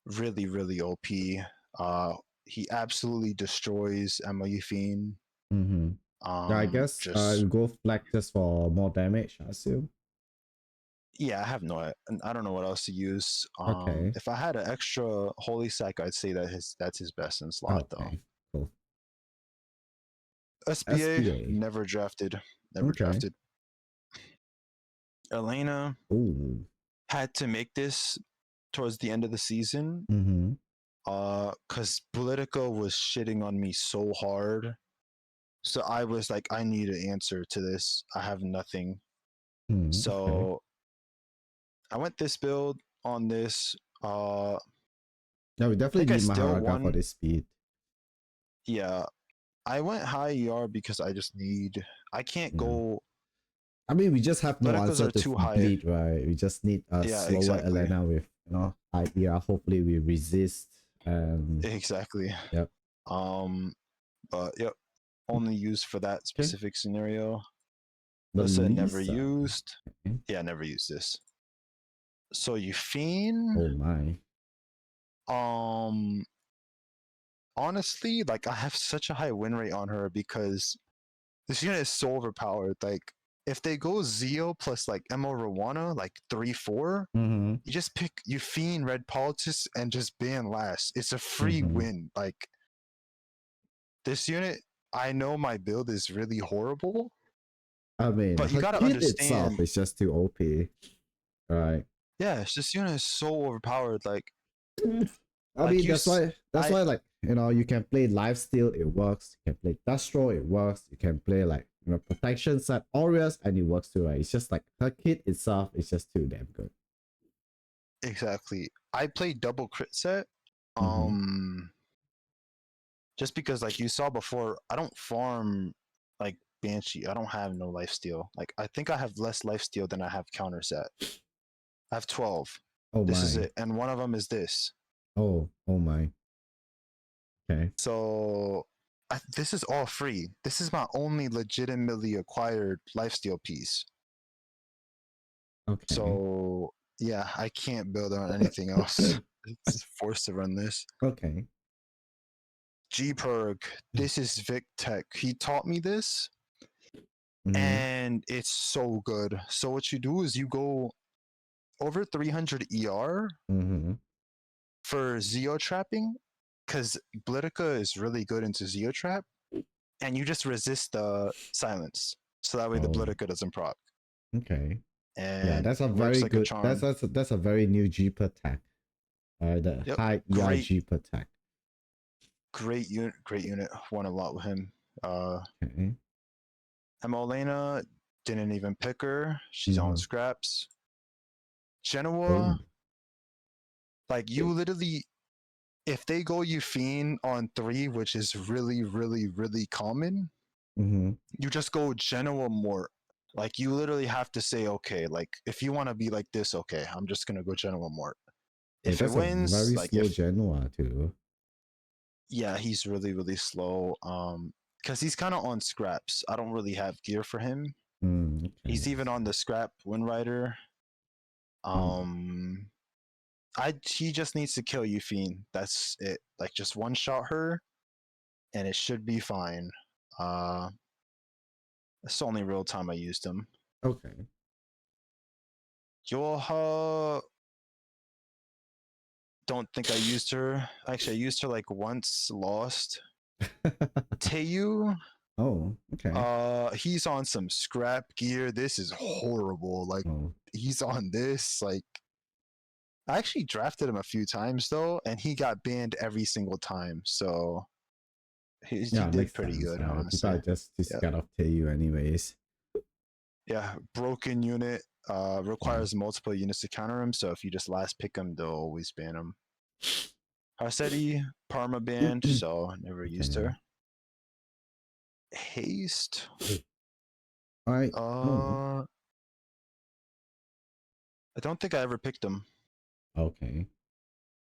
Really, really OP. He absolutely destroys MLU Fiend. Yeah, I guess Just go flag just for more damage, I assume. yeah, I don't know what else to use. Okay. If I had an extra holy sack, I'd say that's his best in slot though. Okay. Cool. SBA never drafted. Never Okay. drafted. Elena Ooh. had to make this towards the end of the season. Cause Politico was shitting on me so hard. So I was like, I need an answer to this. I have nothing. So I went this build on this. Yeah, we I definitely think I need still Maharaga for won. this speed. Yeah. I went high ER because I can't go. I mean, we just have no Politicos answer are to too high. bleed, right? We just need a slower exactly. Elena with, high ER. Hopefully we resist. Exactly. Yep. But yep, only used for that specific scenario. The Lissa never Lisa. used. Okay. Yeah, never used this. So Euphine, Oh my. um, honestly, like I have such a high win rate on her because this unit is so overpowered. Like if they go Zeo plus like Emo Rowana, like 3-4, Mm-hmm. you just pick Euphine, Red Politics, and just ban last. It's a free Mm-hmm. win. Like this unit, I know my build is really horrible, I mean, but you her gotta kit itself understand. is just too OP. Right. Yeah, this unit is so overpowered. I Like mean, you, that's I why, like, you know, you can play lifesteal, it works. You can play Dustro, it works. You can play like, you know, protection set Aureus, and it works too, right? It's just like her kit itself is just too damn good. exactly. I play double crit set. Mm-hmm. Just because like you saw before, I don't farm like Banshee. I don't have no lifesteal. Like I think I have less lifesteal than I have counter set. I have 12. Oh This is my. it, and one of them is this. Oh my. Okay. So this is all free. This is my only legitimately acquired lifesteal piece. Okay. So yeah, I can't build on anything else. It's forced to run this. Okay. G-Perg. This is Vic Tech. He taught me this, Mm-hmm. and it's so good. So what you do is you go over 300 ER Mm-hmm. for Zeo trapping, because Blitica is really good into Zeo trap, and you just resist the silence, so that way the Oh. Blitica doesn't proc, Okay. Yeah, and that's a it works very like a good. charm. That's a very new Jeep attack. The Yep, high ER great, Jeep attack. great unit, great unit. Won a lot with him. Okay. Emolena didn't even pick her. She's on Mm-hmm. scraps. Oh. Genoa, like you literally, if they go Euphine on 3, which is really, really, really common, Mm-hmm. you just go Genoa Mort. Like you literally have to say, okay, like if you want to be like this, okay, I'm just gonna go Genoa Mort. Wait, If it that's a wins, very like slow if Genoa too. yeah, he's really, really slow. Because he's kind of on scraps. I don't really have gear for him. Okay. He's even on the scrap Wind Rider. Mm. Um, he just needs to kill Euphine. That's it. Like just one shot her, and it should be fine. Uh, that's the only real time I used him. Okay. Yoha, don't think I used her. Actually, I used her like once, lost. Teiyu, Oh, okay. he's on some scrap gear. This is horrible. Like Oh, he's on this. Like I actually drafted him a few times though, and he got banned every single time. So he yeah, did makes pretty sense. good, People honestly. are just too Yeah, scared of Teiyu anyways. yeah. Broken unit Yeah. requires multiple units to counter him. So if you just last pick him, they'll always ban him. Harsetti, Parma banned, so never used Okay. her. Haste. All right. Oh, I don't think I ever picked him. okay.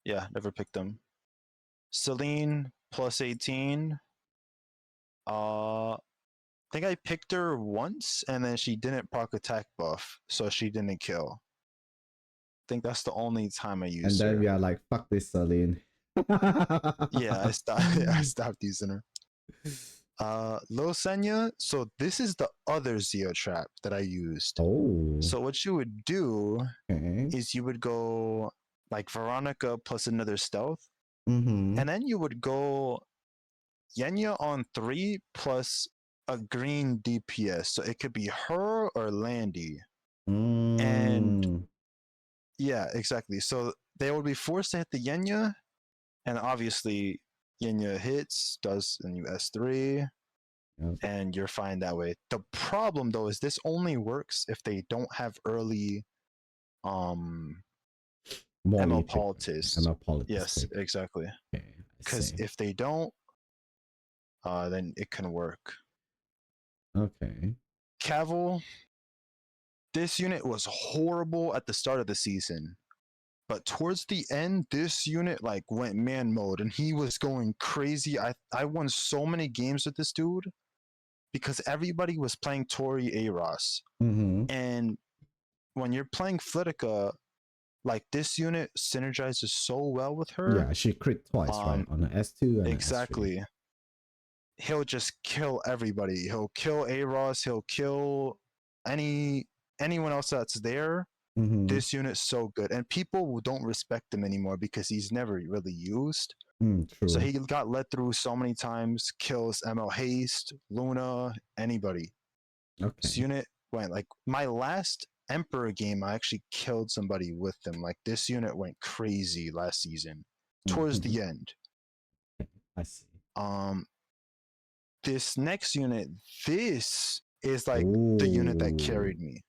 Yeah, never picked him. Celine plus 18. I think I picked her once and then she didn't proc attack buff, so she didn't kill. I think that's the only time I And used then we her. are like, fuck this, Celine. Yeah, I stopped I stopped using her. Lil Senya, so this is the other Zeo trap that I used. Oh, So what you would do okay. is you would go like Veronica plus another stealth, Mm-hmm. and then you would go Yenya on 3 plus a green DPS. So it could be her or Landy. And Mm. yeah, exactly. So they would be forced to hit the Yenya, and obviously Yenya hits, does a new S3, Yep. and you're fine that way. The problem though is this only works if they don't have early um Molly ML pick. politics. ML politics Yes, pick. exactly. Okay, I Because see. if they don't, then it can work. Okay. Cavill, this unit was horrible at the start of the season. But towards the end, this unit like went man mode and he was going crazy. I won so many games with this dude because everybody was playing Tori Aros. Mm-hmm. And when you're playing Flitica, like this unit synergizes so well with her. Yeah, she crit twice, right? On an S2 and an S3. Exactly. He'll just kill everybody. He'll kill Aros, he'll kill anyone else that's there. Mm-hmm. This unit's so good. And people don't respect him anymore because he's never really used. True. So he got led through so many times, kills ML Haste, Luna, anybody. Okay. This unit went like my last Emperor game, I actually killed somebody with them. Like this unit went crazy last season. Towards Mm-hmm. the end. I see. This next unit, this is like the unit that carried me.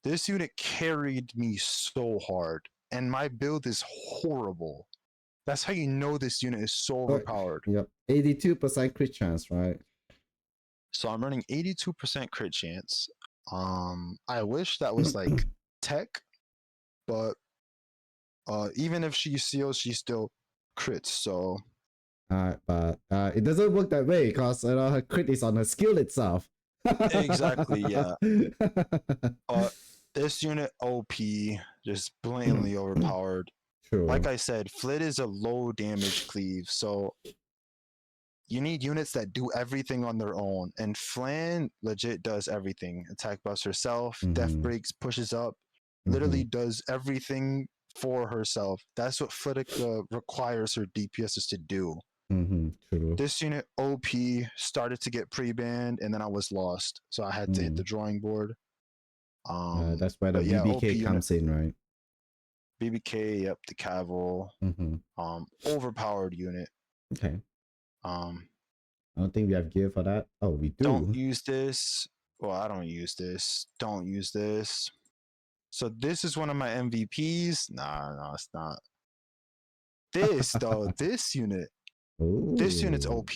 This unit carried me so hard, and my build is horrible. That's how you know this unit is so overpowered. Yep, 82% crit chance, right? So I'm running 82% crit chance. I wish that was like tech, but even if she seals, she still crits. So but it doesn't work that way because her crit is on her skill itself. exactly, yeah. But this unit OP, just blatantly overpowered. True. Like I said, Flit is a low damage cleave, so you need units that do everything on their own. And Flan legit does everything. Attack buffs herself, death breaks, pushes up, literally does everything for herself. That's what Flitica requires her DPSs to do. True. This unit OP started to get pre-banned, and then I was lost, so I had to hit the drawing board. That's where the BBK comes in, right? BBK, yep, the Caval. Overpowered unit. Okay. I don't think we have gear for that. Oh, we do. Don't use this. Well, I don't use this. Don't use this. So this is one of my MVPs. No, it's not. This though, this unit. Ooh. This unit's OP.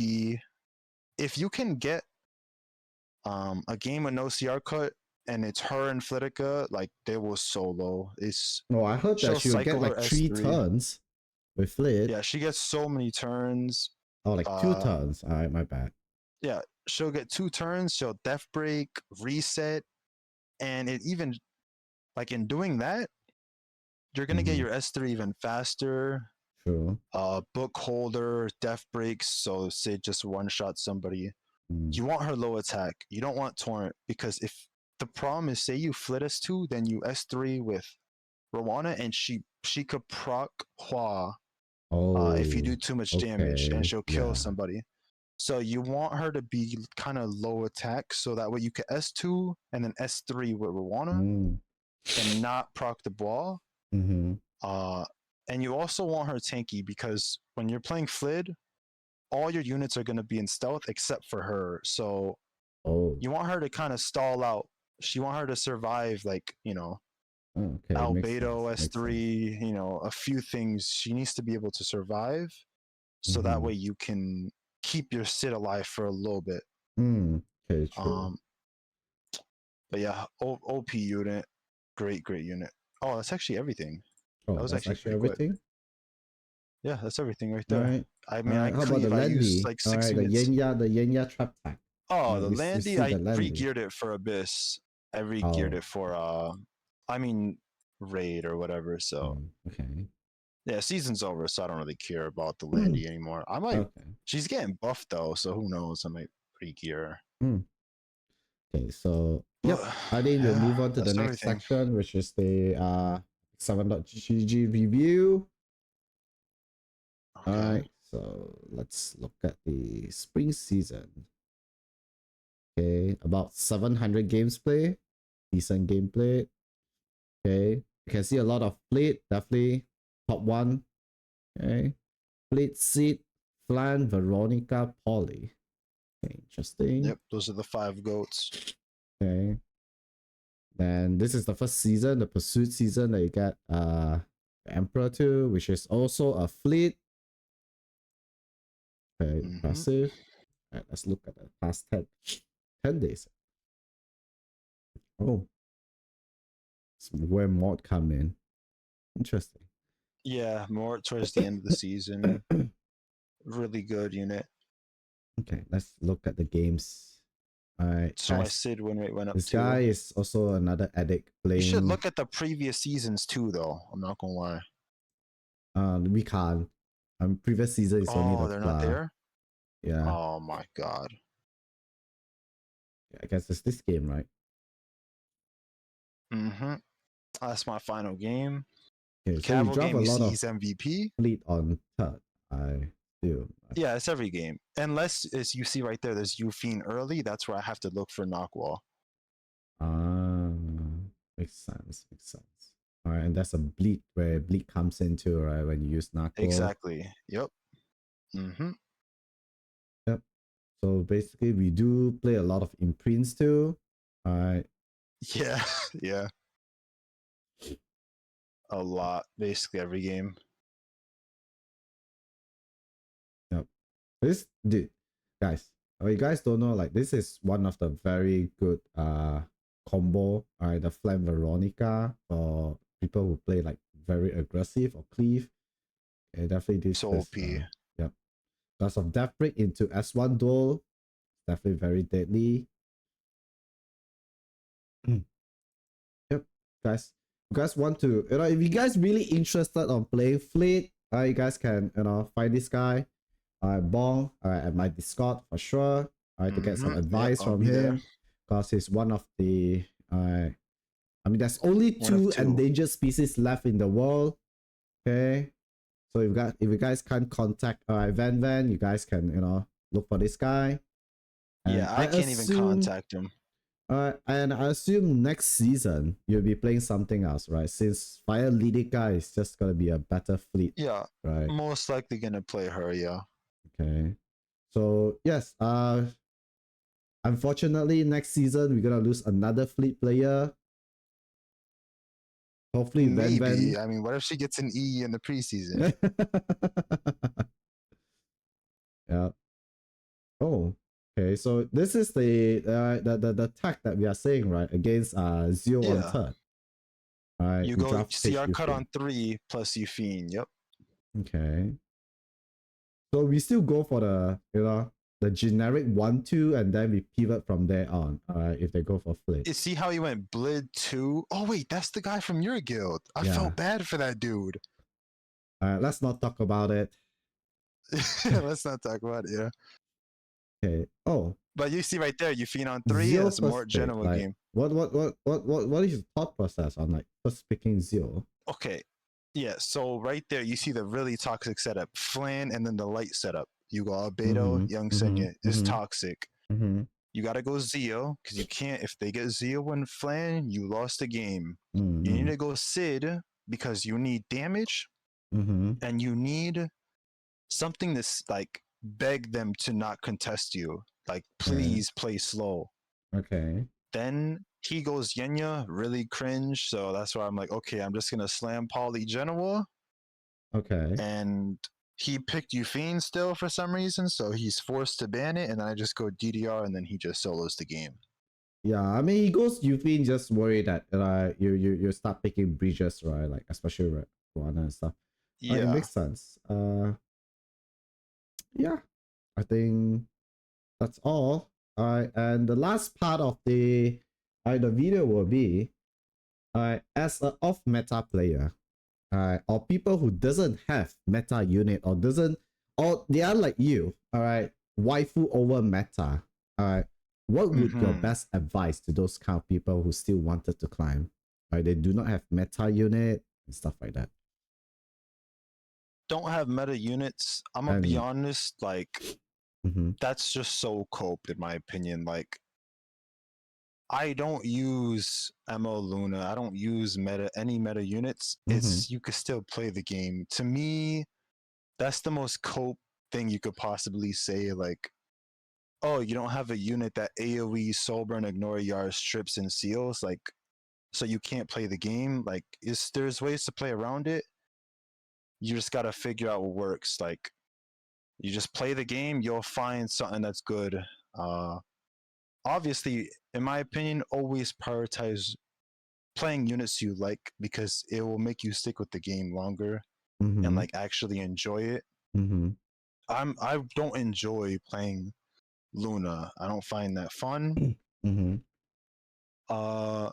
If you can get a game with no CR cut and it's her and Flitica, like they will solo. It's I heard that she'll get like 3 turns with Flit. Yeah, she gets so many turns. Oh, like 2 turns. All right, my bad. Yeah, she'll get 2 turns. She'll death break, reset, and it even like in doing that, you're gonna get your S3 even faster. True. Book holder, death breaks. So say just one shot somebody. You want her low attack. You don't want torrent because if the problem is say you Flit S2, then you S3 with Rwana and she could proc Hua if you do too much damage and she'll kill somebody. So you want her to be kind of low attack so that way you can S2 and then S3 with Rwana and not proc the ball. And you also want her tanky because when you're playing Flid, all your units are going to be in stealth except for her. So you want her to kind of stall out. You want her to survive, like, you know, Albedo, S3, you know, a few things. She needs to be able to survive so that way you can keep your Sid alive for a little bit. Okay, true. But yeah, OP unit, great unit. Oh, that's actually everything. That was actually everything? Quick. Yeah, that's everything right there. Right. I mean, how about the Landy? Use like 6 units. The Yenya trap pack. Oh, the Landy, I re-geared it for Abyss. I re-geared it for Raid or whatever. So okay. Yeah, season's over, so I don't really care about the Landy anymore. I might. She's getting buffed though, so who knows? I might re-gear her. Okay, so yep. I think we'll move on to the next section, which is the 7.gg review. Okay. Alright, so let's look at the spring season. Okay, about 700 games played. Decent gameplay. Okay, you can see a lot of Fleet, definitely top 1. Okay, Fleet, Seed, Flan, Veronica, Polly. Okay, interesting. Yep, those are the 5 goats. Okay. Then this is the first season, the Pursuit season that you get Emperor 2, which is also a Fleet. Okay, impressive. Alright, let's look at the past 10 days. Oh. Where mod come in. Interesting. Yeah, more towards the end of the season. Really good unit. Okay, let's look at the games. Alright, So my guys. Sid win rate went up This too. guy is also another addict You should playing. look at the previous seasons too, though. I'm not gonna lie. We can't. Previous season is only Oh, the they're not there? yeah. Oh my god. I guess it's this game, right? Mm-hmm. That's my final game. Okay, so we Cavill drop game, a you lot see of he's MVP. fleet on third. I do. Yeah, it's every game. Unless, as you see right there, there's Ufine early. That's where I have to look for Knockwall. Ah, makes sense. Makes sense. All right, and that's a bleed where bleed comes into right when you use Narco. Exactly. Yep. Mm-hmm. Yep. So basically, we do play a lot of imprints too. All right. Yeah. Yeah. A lot. Basically every game. Yep. This dude, guys. You guys don't know, like this is one of the very good combo. All right, the Flame Veronica for people who play like very aggressive or cleave. Definitely this So is OP. yep. Because of Death Break into S1 duel, definitely very deadly. Yep, guys. You guys want to, if you guys really interested on playing Fleet, you guys can, find this guy, Bonq, at my Discord for sure, to get some advice I'll from be there. him, because he's one of the, I mean, there's only two endangered species left in the world. Okay, so if you guys can't contact Van, you guys can, look for this guy. And yeah, I can't even contact him. And I assume next season you'll be playing something else, right? Since Fire Lidica is just gonna be a better fleet. Yeah. Right. Most likely gonna play her, yeah. Okay. So yes, unfortunately next season we're gonna lose another fleet player. Hopefully Maybe. Van. I mean, what if she gets an E in the preseason? Yeah. Oh. Okay, so this is the tag that we are saying, right? Against Zio on third. Alright, you we go draft CR cut Ufine. on 3 plus Ufine, yep. Okay. So we still go for the generic 1-2 and then we pivot from there on. Alright, if they go for flip. See how he went Blid 2? Oh wait, that's the guy from your guild. I felt bad for that dude. Let's not talk about it. Let's not talk about it, yeah. Okay. Oh. But you see right there, Ufine on 3, that's a more general like, game. What is your thought process on like first picking Zio? Okay. Yeah, so right there you see the really toxic setup. Flan and then the light setup. You go Albedo, Young Senya is toxic. You gotta go Zio, because you can't, if they get Zio and Flan, you lost the game. You need to go Sid because you need damage and you need something to like beg them to not contest you. Like, please play slow. Okay. Then he goes Yenya, really cringe. So that's why I'm like, okay, I'm just gonna slam Poly Genoa. Okay. And he picked Ufine still for some reason, so he's forced to ban it, and then I just go DDR, and then he just solos the game. Yeah, I mean, he goes Ufine just worried that you start picking breaches, right? Like especially Rana and stuff. Yeah, it makes sense. Yeah, I think that's all. And the last part of the video will be as an off meta player, or people who doesn't have meta unit or doesn't, or they are like you, all right, waifu over meta. All right, what would your best advice to those kind of people who still wanted to climb? Right, they do not have meta unit and stuff like that. Don't have meta units. I'm gonna be honest, like that's just so coped in my opinion. Like, I don't use MO Luna. I don't use any meta units. It's you could still play the game. To me, that's the most cope thing you could possibly say. Like, oh, you don't have a unit that AoE, Soulburn, Ignore Yars, strips, and seals. Like, so you can't play the game. Like, there's ways to play around it. You just gotta figure out what works. Like, you just play the game. You'll find something that's good. Obviously, in my opinion, always prioritize playing units you like because it will make you stick with the game longer. and Mm-hmm. like actually enjoy it. Mm-hmm. I don't enjoy playing Luna. I don't find that fun. Mm-hmm. Uh,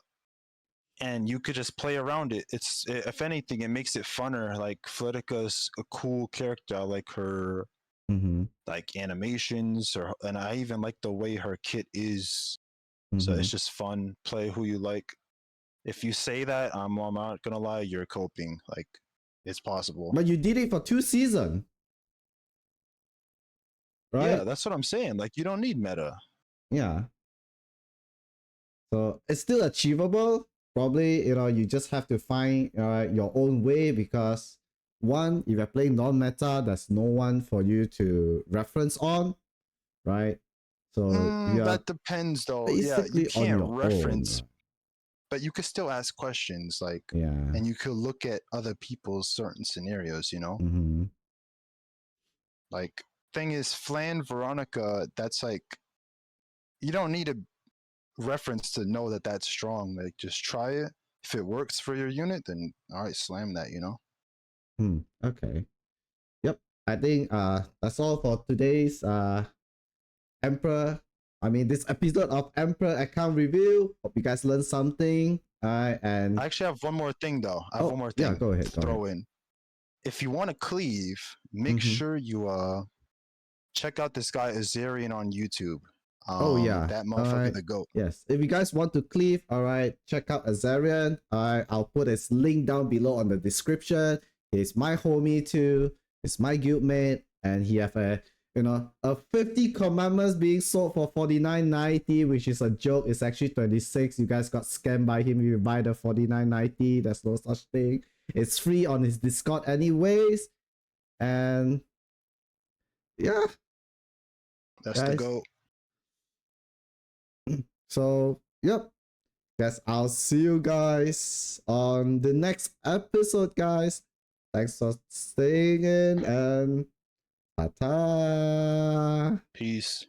and you could just play around it. If anything, it makes it funner. Like Fletica's a cool character. I like her Mm-hmm. like animations, and I even like the way her kit is. So Mm-hmm. it's just fun. Play who you like. If you say that, I'm not gonna lie, you're coping. Like it's possible. But you did it for 2 seasons, Yeah, right? that's what I'm saying. Like you don't need meta. Yeah. So it's still achievable. Probably, you just have to find your own way because one, if you're playing non-meta, there's no one for you to reference on, right? So you're That depends though. Yeah, you basically on can't your own, reference, right? but you could still ask questions, like, Yeah. and you could look at other people's certain scenarios. Mm-hmm. Like thing is, Flan Veronica. That's like you don't need a reference to know that that's strong. Like just try it. If it works for your unit, then all right, slam that. Okay. Yep. I think that's all for today's Emperor. I mean, this episode of Emperor account review. Hope you guys learned something. And I actually have one more thing though. I have one oh more yeah, thing go ahead, to go ahead. throw in. If you want to cleave, make Mm-hmm. sure you check out this guy Azarian on YouTube. Oh yeah. That All motherfucker right. the goat. Yes. If you guys want to cleave, all right, check out Azarian. All right, I'll put his link down below on the description. He's my homie too. He's my guildmate, and he have a 50 commandments being sold for 49.90, which is a joke. It's actually 26. You guys got scammed by him if you buy the 49.90. There's no such thing. It's free on his Discord anyways. And yeah, That's the guys. goat. So yep. Guess I'll see you guys on the next episode, guys. Thanks for staying in and ta-ta. Peace.